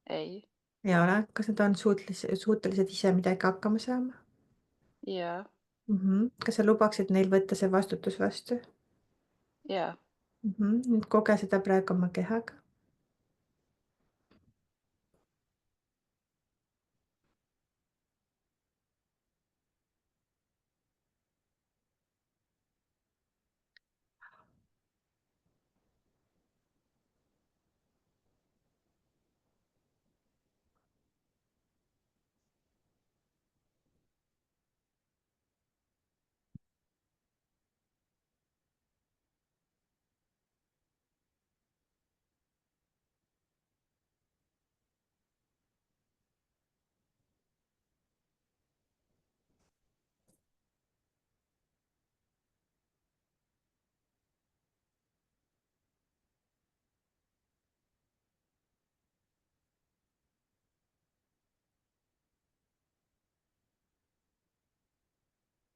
Ei. ei ole, kas nad on suutelised ise midagi hakkama saama Ja, mm? Kas sa lubaksid neil võtta see vastutus vastu ja, nüüd koge seda praegu oma kehaga.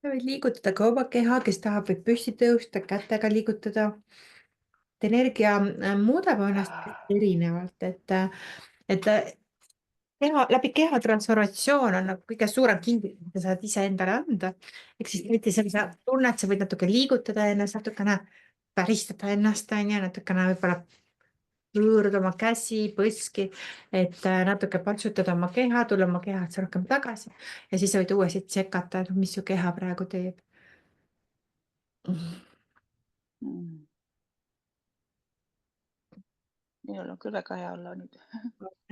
võid liigutada ka oma keha, kes tahab, võib püsti tõusta, kätega liigutada. Energia muudab ennast erinevalt, et läbi keha transformatsioon on nagu kõige suurem kingitus, mida saad iseendale anda. Ehk siis eriti sa tunned, sa võid natuke liigutada ennast, natukene väristada ennast, on ju, natukene võib-olla pöörduda oma käsi, põski, et natuke patsutada oma keha, tulla oma kehasse rohkem tagasi ja siis sa võid uuesti tsekata, et mis su keha praegu teeb. Minul on küll väga hea olla nüüd.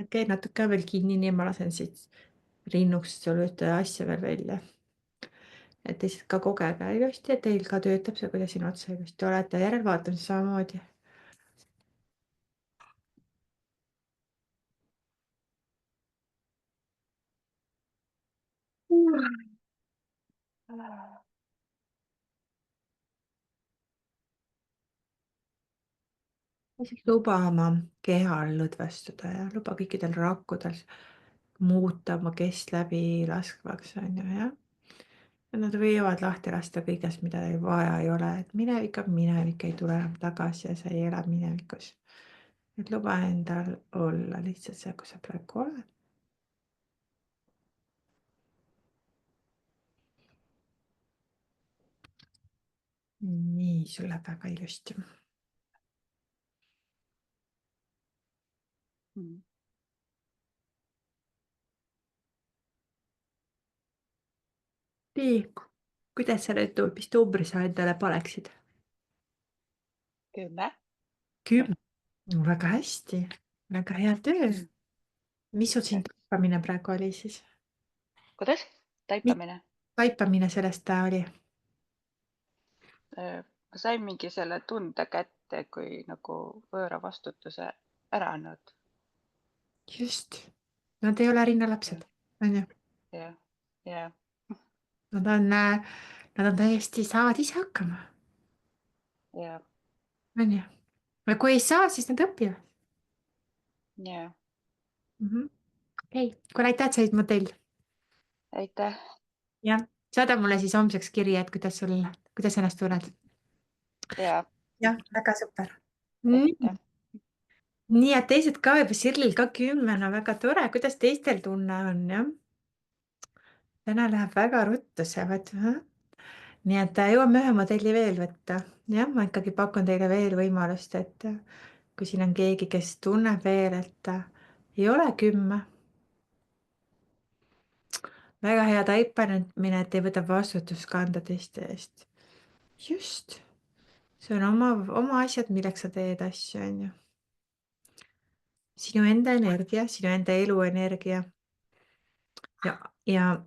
Okei, natuke veel kinni, nii ma lasen siit rinnust sul ühte asja veel välja. Et teised ka kogege ilusti, et teil ka töötab see, kuidas siin otsa ilusti olete, järelvaatamises samamoodi. lihtsalt luba oma kehal lõdvestuda ja luba kõikidel rakkudel muuta oma kest läbi laskvaks, on ju, jah. Ja nad võivad lahti lasta kõigest, mida teil vaja ei ole, et minevik on minevik, ei tule enam tagasi ja sa ei ela minevikus. et luba endal olla lihtsalt see, kus sa praegu oled. nii, sul läheb väga ilusti. nii, kuidas sa nüüd, mis numbri sa endale paneksid? 10. 10. väga hästi, väga hea töö. mis sul siin taipamine praegu oli siis? Kuidas? Taipamine? Taipamine sellest ta oli? Ma sain mingi selle tunde kätte, kui nagu võõra vastutuse ära annad. just. Nad ei ole rinnalapsed, on ju? Jah, jah. Nad on täiesti, saavad ise hakkama, Jah, on ju? ja kui ei saa, siis nad õpivad. jah. okei, kuule, aitäh, et sa olid modell. Aitäh. jah, saada mulle siis homseks kirja, et kuidas ennast tunned. Jaa. jah, väga super. Aitäh. nii, et teised ka juba, Sirlil ka 10, no väga tore, kuidas teistel tunne on, jah? täna läheb väga ruttu see, nii et jõuame ühe modelli veel võtta. jah, ma ikkagi pakun teile veel võimalust, et kui siin on keegi, kes tunneb veel, et ei ole 10. väga hea taipamine, et ei võta vastutust kanda teiste eest. just, see on oma asjad, milleks sa teed asju, on ju. sinu enda energia, sinu enda eluenergia. ja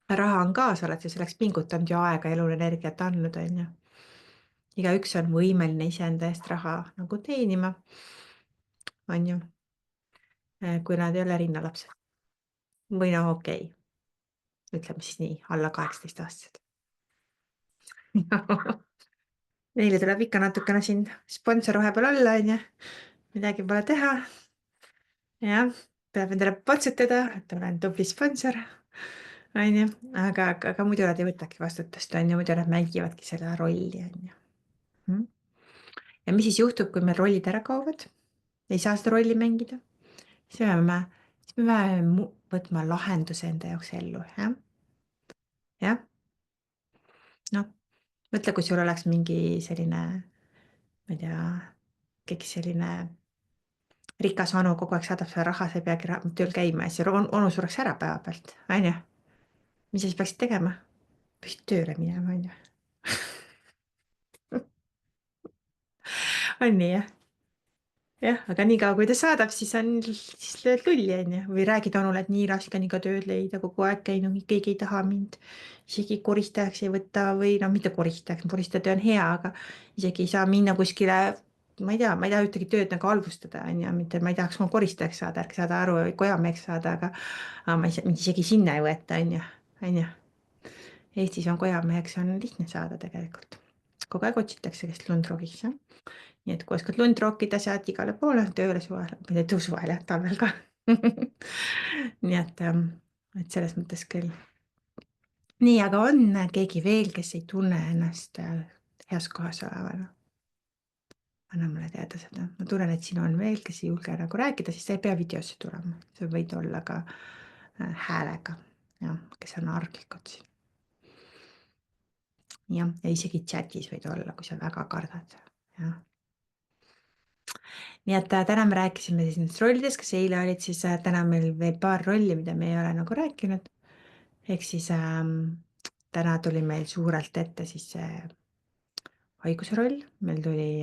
raha on ka, sa oled ju selleks pingutanud ja aega, eluenergiat andnud, on ju. igaüks on võimeline iseenda eest raha nagu teenima, on ju. kui nad ei ole rinnalapsed. või no okei. ütleme siis nii, alla 18-aastased. Neile tuleb ikka natukene siin sponsor vahepeal olla, on ju. midagi pole teha. jah, peab endale patsutada, et olen tubli sponsor, on ju, aga muidu nad ei võtagi vastutust, on ju, muidu nad mängivadki seda rolli, on ju. ja mis siis juhtub, kui meil rollid ära kaovad? ei saa seda rolli mängida? siis me peame võtma lahenduse enda jaoks ellu, jah? jah? noh, mõtle, kui sul oleks mingi selline, ma ei tea, keegi selline rikas onu kogu aeg saadab sulle raha, sa ei peagi tööl käima ja siis onu sureks ära päevapealt, on ju. mis sa siis peaksid tegema? peaksid tööle minema, on ju. on nii, jah? jah, aga niikaua kui ta saadab, siis lööd lulli, on ju, või räägid onule, et nii raske on ikka tööd leida, kogu aeg käinud, keegi ei taha mind. isegi koristajaks ei võta või no mitte koristajaks, koristajatöö on hea, aga isegi ei saa minna kuskile, ma ei taha ühtegi tööd nagu halvustada, on ju, mitte ma ei tahaks ma koristajaks saada, ärge saada aru, kojameheks saada, aga mind isegi sinna ei võeta, on ju. Eestis on kojameheks on lihtne saada tegelikult. kogu aeg otsitakse, kes lund rogiks, jah. nii et kui oskad lund rookida, saad igale poole tööle suvel, mitte suvel jah, talvel ka. nii et selles mõttes küll. nii, aga on keegi veel, kes ei tunne ennast heas kohas olevana? Anna mulle teada seda. Ma tunnen, et siin on veel, kes ei julge nagu rääkida, siis sa ei pea videosse tulema. sa võid olla ka häälega, jah, kes on arglikud siin. jah, ja isegi chatis võid olla, kui sa väga kardad, jah. nii et täna me rääkisime siis nendest rollidest, kes eile olid, siis täna on meil veel paar rolli, mida me ei ole nagu rääkinud. ehk siis täna tuli meil suurelt ette siis see haiguse roll, meil tuli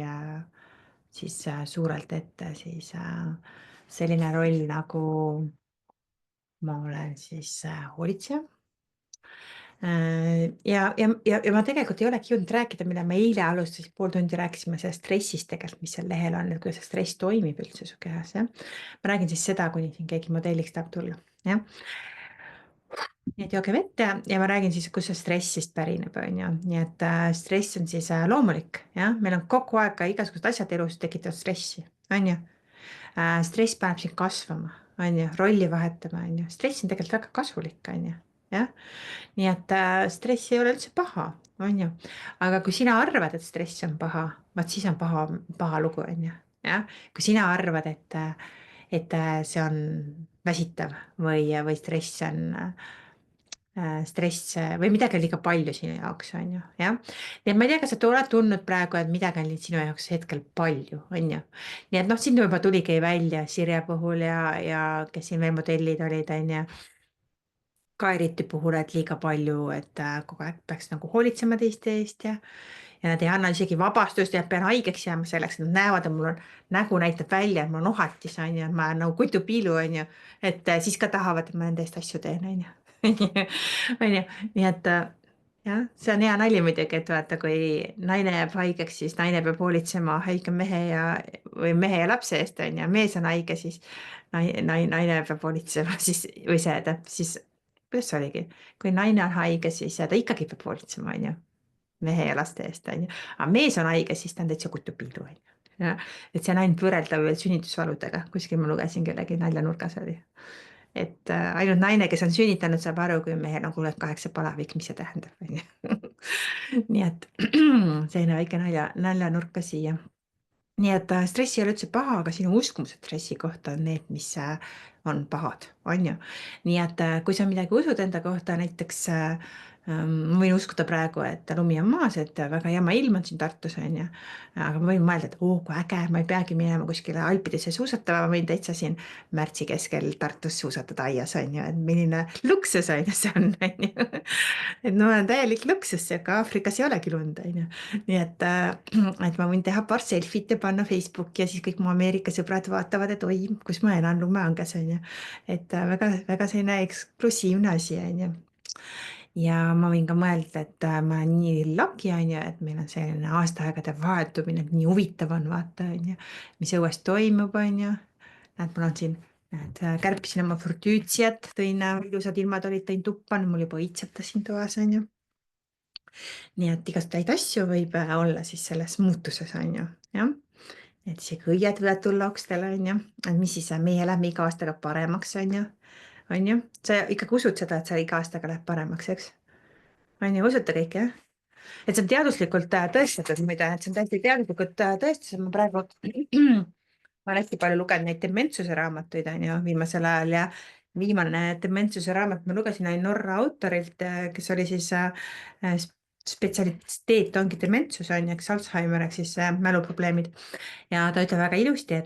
siis suurelt ette siis selline roll nagu ma olen siis hoolitseja. Ja ma tegelikult ei olegi jõudnud rääkida, mida me eile alustasin, pool tundi rääkisime sellest stressist tegelikult, mis seal lehel on, et kuidas see stress toimib üldse su kehas, jah. ma räägin siis seda, kuni siin keegi modelliks tahab tulla, jah. nii et jooge vett ja ma räägin siis, kus see stress siis pärineb, on ju, nii et stress on siis loomulik, jah, meil on kogu aeg ka igasugused asjad elus tekitavad stressi, on ju. stress paneb sind kasvama, on ju, rolli vahetama, on ju, stress on tegelikult väga kasulik, on ju, jah. nii et stress ei ole üldse paha, on ju, aga kui sina arvad, et stress on paha, vaat siis on paha lugu, on ju, jah. kui sina arvad, et see on väsitav või stress või midagi on liiga palju sinu jaoks, on ju, jah. nii et ma ei tea, kas sa oled tundnud praegu, et midagi on sinu jaoks hetkel palju, on ju. nii et noh, siin juba tuligi välja Sirje puhul ja kes siin veel modellid olid, on ju. ka eriti puhul, et liiga palju, et kogu aeg peaks nagu hoolitsema teiste eest ja nad ei anna isegi vabastust ja pean haigeks jääma selleks, et nad näevad, et mul on nägu näitab välja, et mul on ohatis, on ju, et ma olen nagu kutupiilu, on ju, et siis ka tahavad, et ma nende eest asju teen, on ju. on ju, nii et jah, see on hea nali muidugi, et vaata, kui naine jääb haigeks, siis naine peab hoolitsema haige mehe või mehe ja lapse eest, on ju, mees on haige, siis naine peab hoolitsema siis või siis kuidas see oligi, kui naine on haige, siis ta ikkagi peab hoolitsema, on ju, mehe ja laste eest, on ju, aga mees on haige, siis ta on täitsa kutupiilu, on ju. et see on ainult võrreldav veel sünnitusvaludega, kuskil ma lugesin kellegi naljanurgas oli. et ainult naine, kes on sünnitanud, saab aru, kui mehel on 38 palavik, mis see tähendab, on ju. nii et selline väike naljanurk ka siia. nii et stress ei ole üldse paha, aga sinu uskumused stressi kohta on need, mis on pahad, on ju. nii et kui sa midagi usud enda kohta, näiteks ma võin uskuda praegu, et lumi on maas, et väga jama ilm on siin Tartus, on ju. aga ma võin mõelda, et oo, kui äge, ma ei peagi minema kuskile Alpidesse suusatama, ma võin täitsa siin märtsi keskel Tartus suusatada aias, on ju, et milline luksus on ju see on ju. et no on täielik luksus, aga Aafrikas ei olegi lund, on ju. nii et ma võin teha paar selfit ja panna Facebooki ja siis kõik mu Ameerika sõbrad vaatavad, et oi, kus ma elan lumehanges, on ju. et väga selline eksklusiivne asi, on ju. ja ma võin ka mõelda, et ma olen nii lucky, on ju, et meil on selline aastaaegade vahetumine, et nii huvitav on vaata, on ju, mis õues toimub, on ju. näed, mul on siin, näed, kärpisin oma frutüütsiat, tõin ilusad ilmad olid, tõin tuppa, mul juba õitsetas siin toas, on ju. nii et igasuguseid asju võib olla siis selles muutuses, on ju, jah. et isegi õied võivad tulla okstele, on ju, et mis siis meie läheme iga aastaga paremaks, on ju. on ju, sa ikkagi usud seda, et sa iga aastaga läheb paremaks, eks? on ju, usute kõik, jah? et see on teaduslikult tõestatud muide, et see on täiesti teaduslikult tõestatud, ma praegu ma olen hästi palju lugenud neid dementsuse raamatuid, on ju, viimasel ajal ja viimane dementsuse raamat ma lugesin oli Norra autorilt, kes oli siis spetsialiteet ongi dementsus on ju, eks Alzheimer ehk siis mäluprobleemid ja ta ütleb väga ilusti,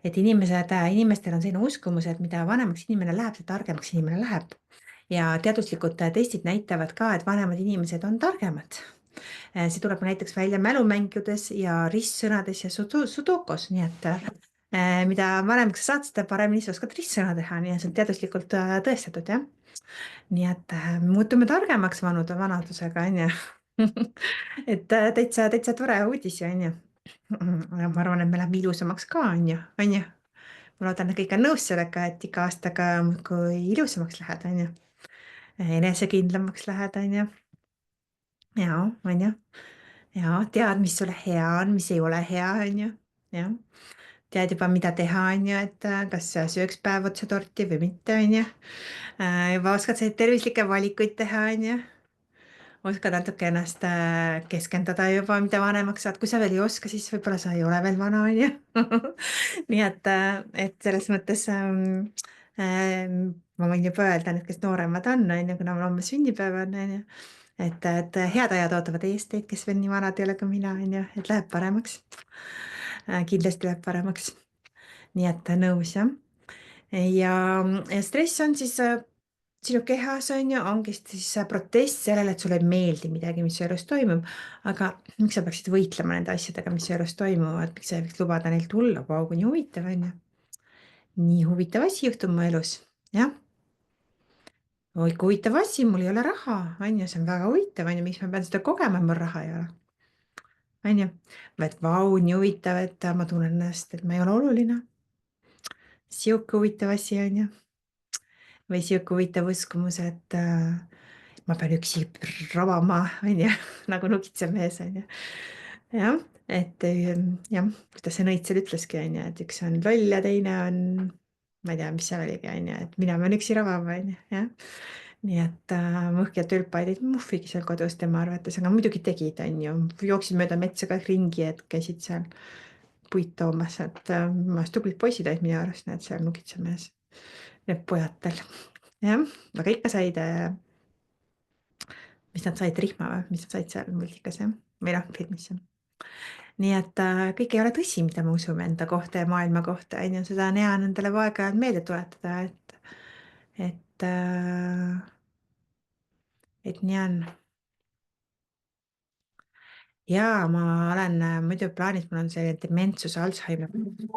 et inimestel on selline uskumus, et mida vanemaks inimene läheb, seda targemaks inimene läheb. ja teaduslikud testid näitavad ka, et vanemad inimesed on targemad. see tuleb näiteks välja mälumängudes ja ristsõnades ja sudokos, nii et mida vanemaks sa saad, seda paremini sa oskad ristsõna teha, nii et see on teaduslikult tõestatud, jah. nii et muutume targemaks vanadusega, on ju. et täitsa tore uudis, on ju. ma arvan, et me läheme ilusamaks ka, on ju, on ju. ma loodan, et kõik on nõus sellega, et iga aastaga muudkui ilusamaks lähed, on ju. enesekindlamaks lähed, on ju. ja, on ju. ja tead, mis sulle hea on, mis ei ole hea, on ju. jah. tead juba, mida teha, on ju, et kas sööks päev otsa torti või mitte, on ju. Juba oskad selliseid tervislikke valikuid teha, on ju. Oskad natuke ennast keskenduda juba, mida vanemaks saad. Kui sa veel ei oska, siis võib-olla sa ei ole veel vana, on ju. Nii et selles mõttes ma võin juba öelda, need, kes nooremad on ju, kuna mul homme sünnipäev on ju. Et head ajad ootavad ees teid, kes veel nii vanad ei ole kui mina, on ju, et läheb paremaks. Kindlasti läheb paremaks. Nii et nõus, jah. Ja stress on siis sinu kehas on ju, ongi siis protest sellele, et sulle ei meeldi midagi, mis su elus toimub. Aga miks sa peaksid võitlema nende asjadega, mis su elus toimuvad, miks sa ei võiks lubada neil tulla, vau, kui nii huvitav on ju. Nii huvitav asi juhtub mu elus, jah. oi kui huvitav asi, mul ei ole raha, on ju, see on väga huvitav, on ju, miks ma pean seda kogema, et mul raha ei ole. On ju, et vau, nii huvitav, et ma tunnen ennast, et ma ei ole oluline. Sihuke huvitav asi on ju. Või sihuke huvitav uskumus, et ma pean üksi rabama, on ju, nagu nukitsemees on ju. jah, et jah, kuidas see nõid seal ütleski, on ju, et üks on loll ja teine on, ma ei tea, mis seal oligi, on ju, et mina pean üksi rabama, on ju, jah. Nii et Mõhk ja Tölpaid ei muhvigi seal kodus tema arvates, aga muidugi tegid, on ju, jooksid mööda metsa ka ringi, et käisid seal puid toomas, et tublid poisid olid minu arust, need seal nukitsemees, need pojad veel. jah, aga ikka said, mis nad said, rihma või, mis nad said seal multikas jah, või noh, filmis jah. Nii et kõik ei ole tõsi, mida me usume enda kohta ja maailma kohta, on ju, seda on hea nendele aeg-ajalt meelde tuletada, et nii on. Ja ma olen muidu plaanis, mul on selline dementsuse Alžeimeri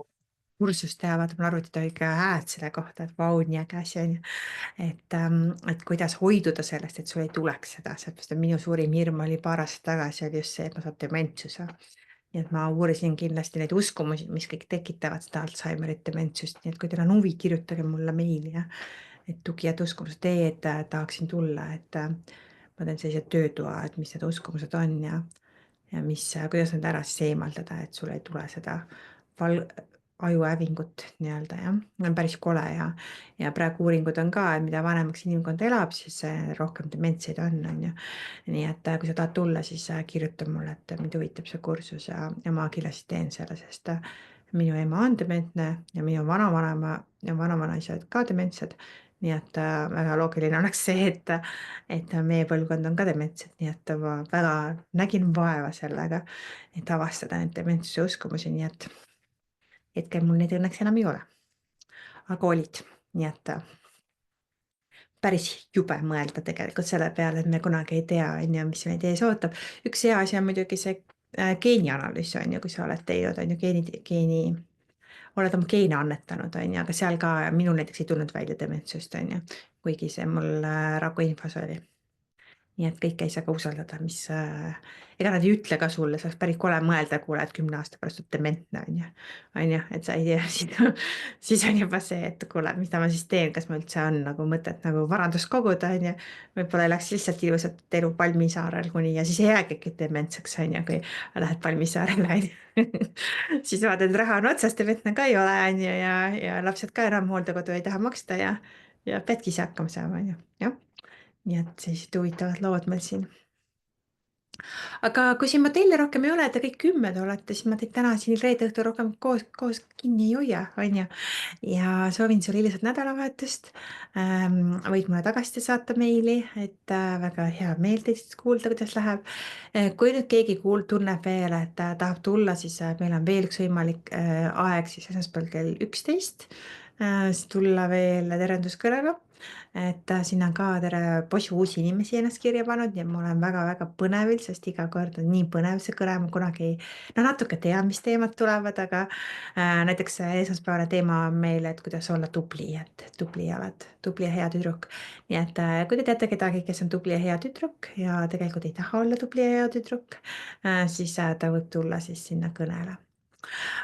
kursus teha, vaata mul arvutit oli ka hääd selle kohta, et vau, nii äge asi on ju. Et kuidas hoiduda sellest, et sul ei tuleks seda, sellepärast et minu suurim hirm oli paar aastat tagasi oli just see, et ma saan dementsuse. Nii et ma uurisin kindlasti neid uskumusi, mis kõik tekitavad seda Alžeimerit, dementsust, nii et kui teil on huvi, kirjutage mulle meili ja et tugijad uskumused tee, et tahaksin tulla, et ma teen sellise töötoa, et mis need uskumused on ja kuidas need ära siis eemaldada, et sul ei tule seda ajuhävingut nii-öelda jah, on päris kole ja praegu uuringud on ka, et mida vanemaks inimkond elab, siis rohkem dementseid on ju. Nii et kui sa tahad tulla, siis kirjuta mulle, et mind huvitab see kursus ja ma kindlasti teen selle, sest minu ema on dementne ja minu vanavanema ja vanavanaisa olid ka dementsed. Nii et väga loogiline oleks see, et meie põlvkond on ka dementsed, nii et ma väga nägin vaeva sellega, et avastada neid dementsuse uskumusi, nii et hetkel mul neid õnneks enam ei ole. Aga olid, nii et päris jube mõelda tegelikult selle peale, et me kunagi ei tea, on ju, mis meid ees ootab. Üks hea asi on muidugi see geenianalüüs, on ju, kui sa oled teinud, on ju, oled oma geene annetanud, on ju, aga seal ka minul näiteks ei tulnud välja dementsust, on ju, kuigi see mul rakuinfos oli. Nii et kõike ei saa ka usaldada, mis ega nad ei ütle ka sulle, see oleks päris kole mõelda, kuule, et 10 aasta pärast oled dementne, on ju, et sa ei tea, siis on juba see, et kuule, mida ma siis teen, kas mul üldse on nagu mõtet nagu varandust koguda, on ju, võib-olla elaks lihtsalt ilusat elu Palmisaarel kuni ja siis ei jäägi dementseks, on ju, kui lähed Palmisaarele, on ju. siis vaatad, et raha on otsas, dementne ka ei ole, on ju, ja lapsed ka enam hooldekodu ei taha maksta ja peadki ise hakkama saama, on ju, jah. Nii et sellised huvitavad lood meil siin. Aga kui siin ma teile rohkem ei ole, te kõik 10 olete, siis ma teid täna siin reede õhtul rohkem koos kinni ei hoia, on ju. Ja soovin sulle ilusat nädalavahetust. Võid mulle tagasiside saata meili, et väga hea meel teist kuulda, kuidas läheb. Kui nüüd keegi tunneb veel, et tahab tulla, siis meil on veel üks võimalik aeg siis esmaspäeval kell 11. Siis tulla veel terenduskõrraga. Et sinna on ka terve posu uusi inimesi ennast kirja pannud ja ma olen väga-väga põnevil, sest iga kord on nii põnev see kõne, ma kunagi natuke tean, mis teemad tulevad, aga näiteks esmaspäevane teema on meil, et kuidas olla tubli, et tubli oled, tubli ja hea tüdruk. Nii et kui te teate kedagi, kes on tubli ja hea tüdruk ja tegelikult ei taha olla tubli ja hea tüdruk, siis ta võib tulla siis sinna kõnele.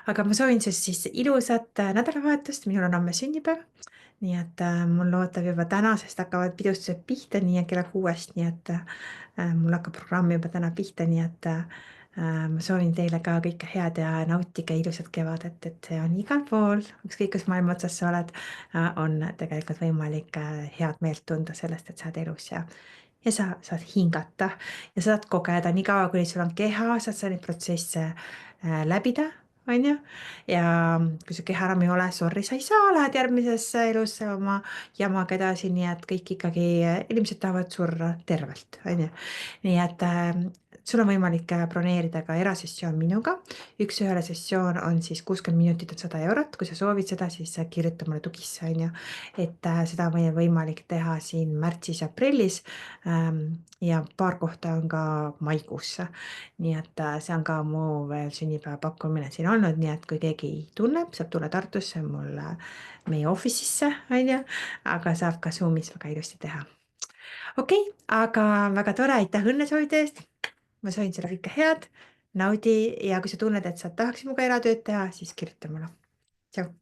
Aga ma soovin siis ilusat nädalavahetust, minul on homme sünnipäev. Nii et mul ootab juba täna, sest hakkavad pidustused pihta, nii kella 6, nii et mul hakkab programm juba täna pihta, nii et Ma soovin teile ka kõike head ja nautige ilusat kevadet, et see on igal pool, ükskõik kus maailma otsas sa oled, on tegelikult võimalik head meelt tunda sellest, et sa oled elus ja sa saad hingata ja saad kogeda nii kaua, kuni sul on keha, saad sa neid protsesse läbida, on ju. Ja kui su keha enam ei ole, sorry, sa ei saa, lähed järgmisesse elusse oma jamaga edasi, nii et kõik ikkagi inimesed tahavad surra tervelt, on ju. Nii et sul on võimalik broneerida ka erasessioon minuga. Üks-ühele sessioon on siis 60 minutit, on 100 eurot. Kui sa soovid seda, siis kirjuta mulle tugisse, on ju. Et seda on meil võimalik teha siin märtsis ja aprillis. Ja paar kohta on ka maikuusse. Nii et see on ka mu veel sünnipäeva pakkumine siin olnud, nii et kui keegi tunneb, saab tulla Tartusse mulle meie office'isse, on ju, aga saab ka Zoomis väga ilusti teha. Okei, aga väga tore, aitäh õnnesoovide eest. Ma soovin sulle kõike head, naudi ja kui sa tunned, et sa tahaksid minuga eratööd teha, siis kirjuta mulle. Tšau.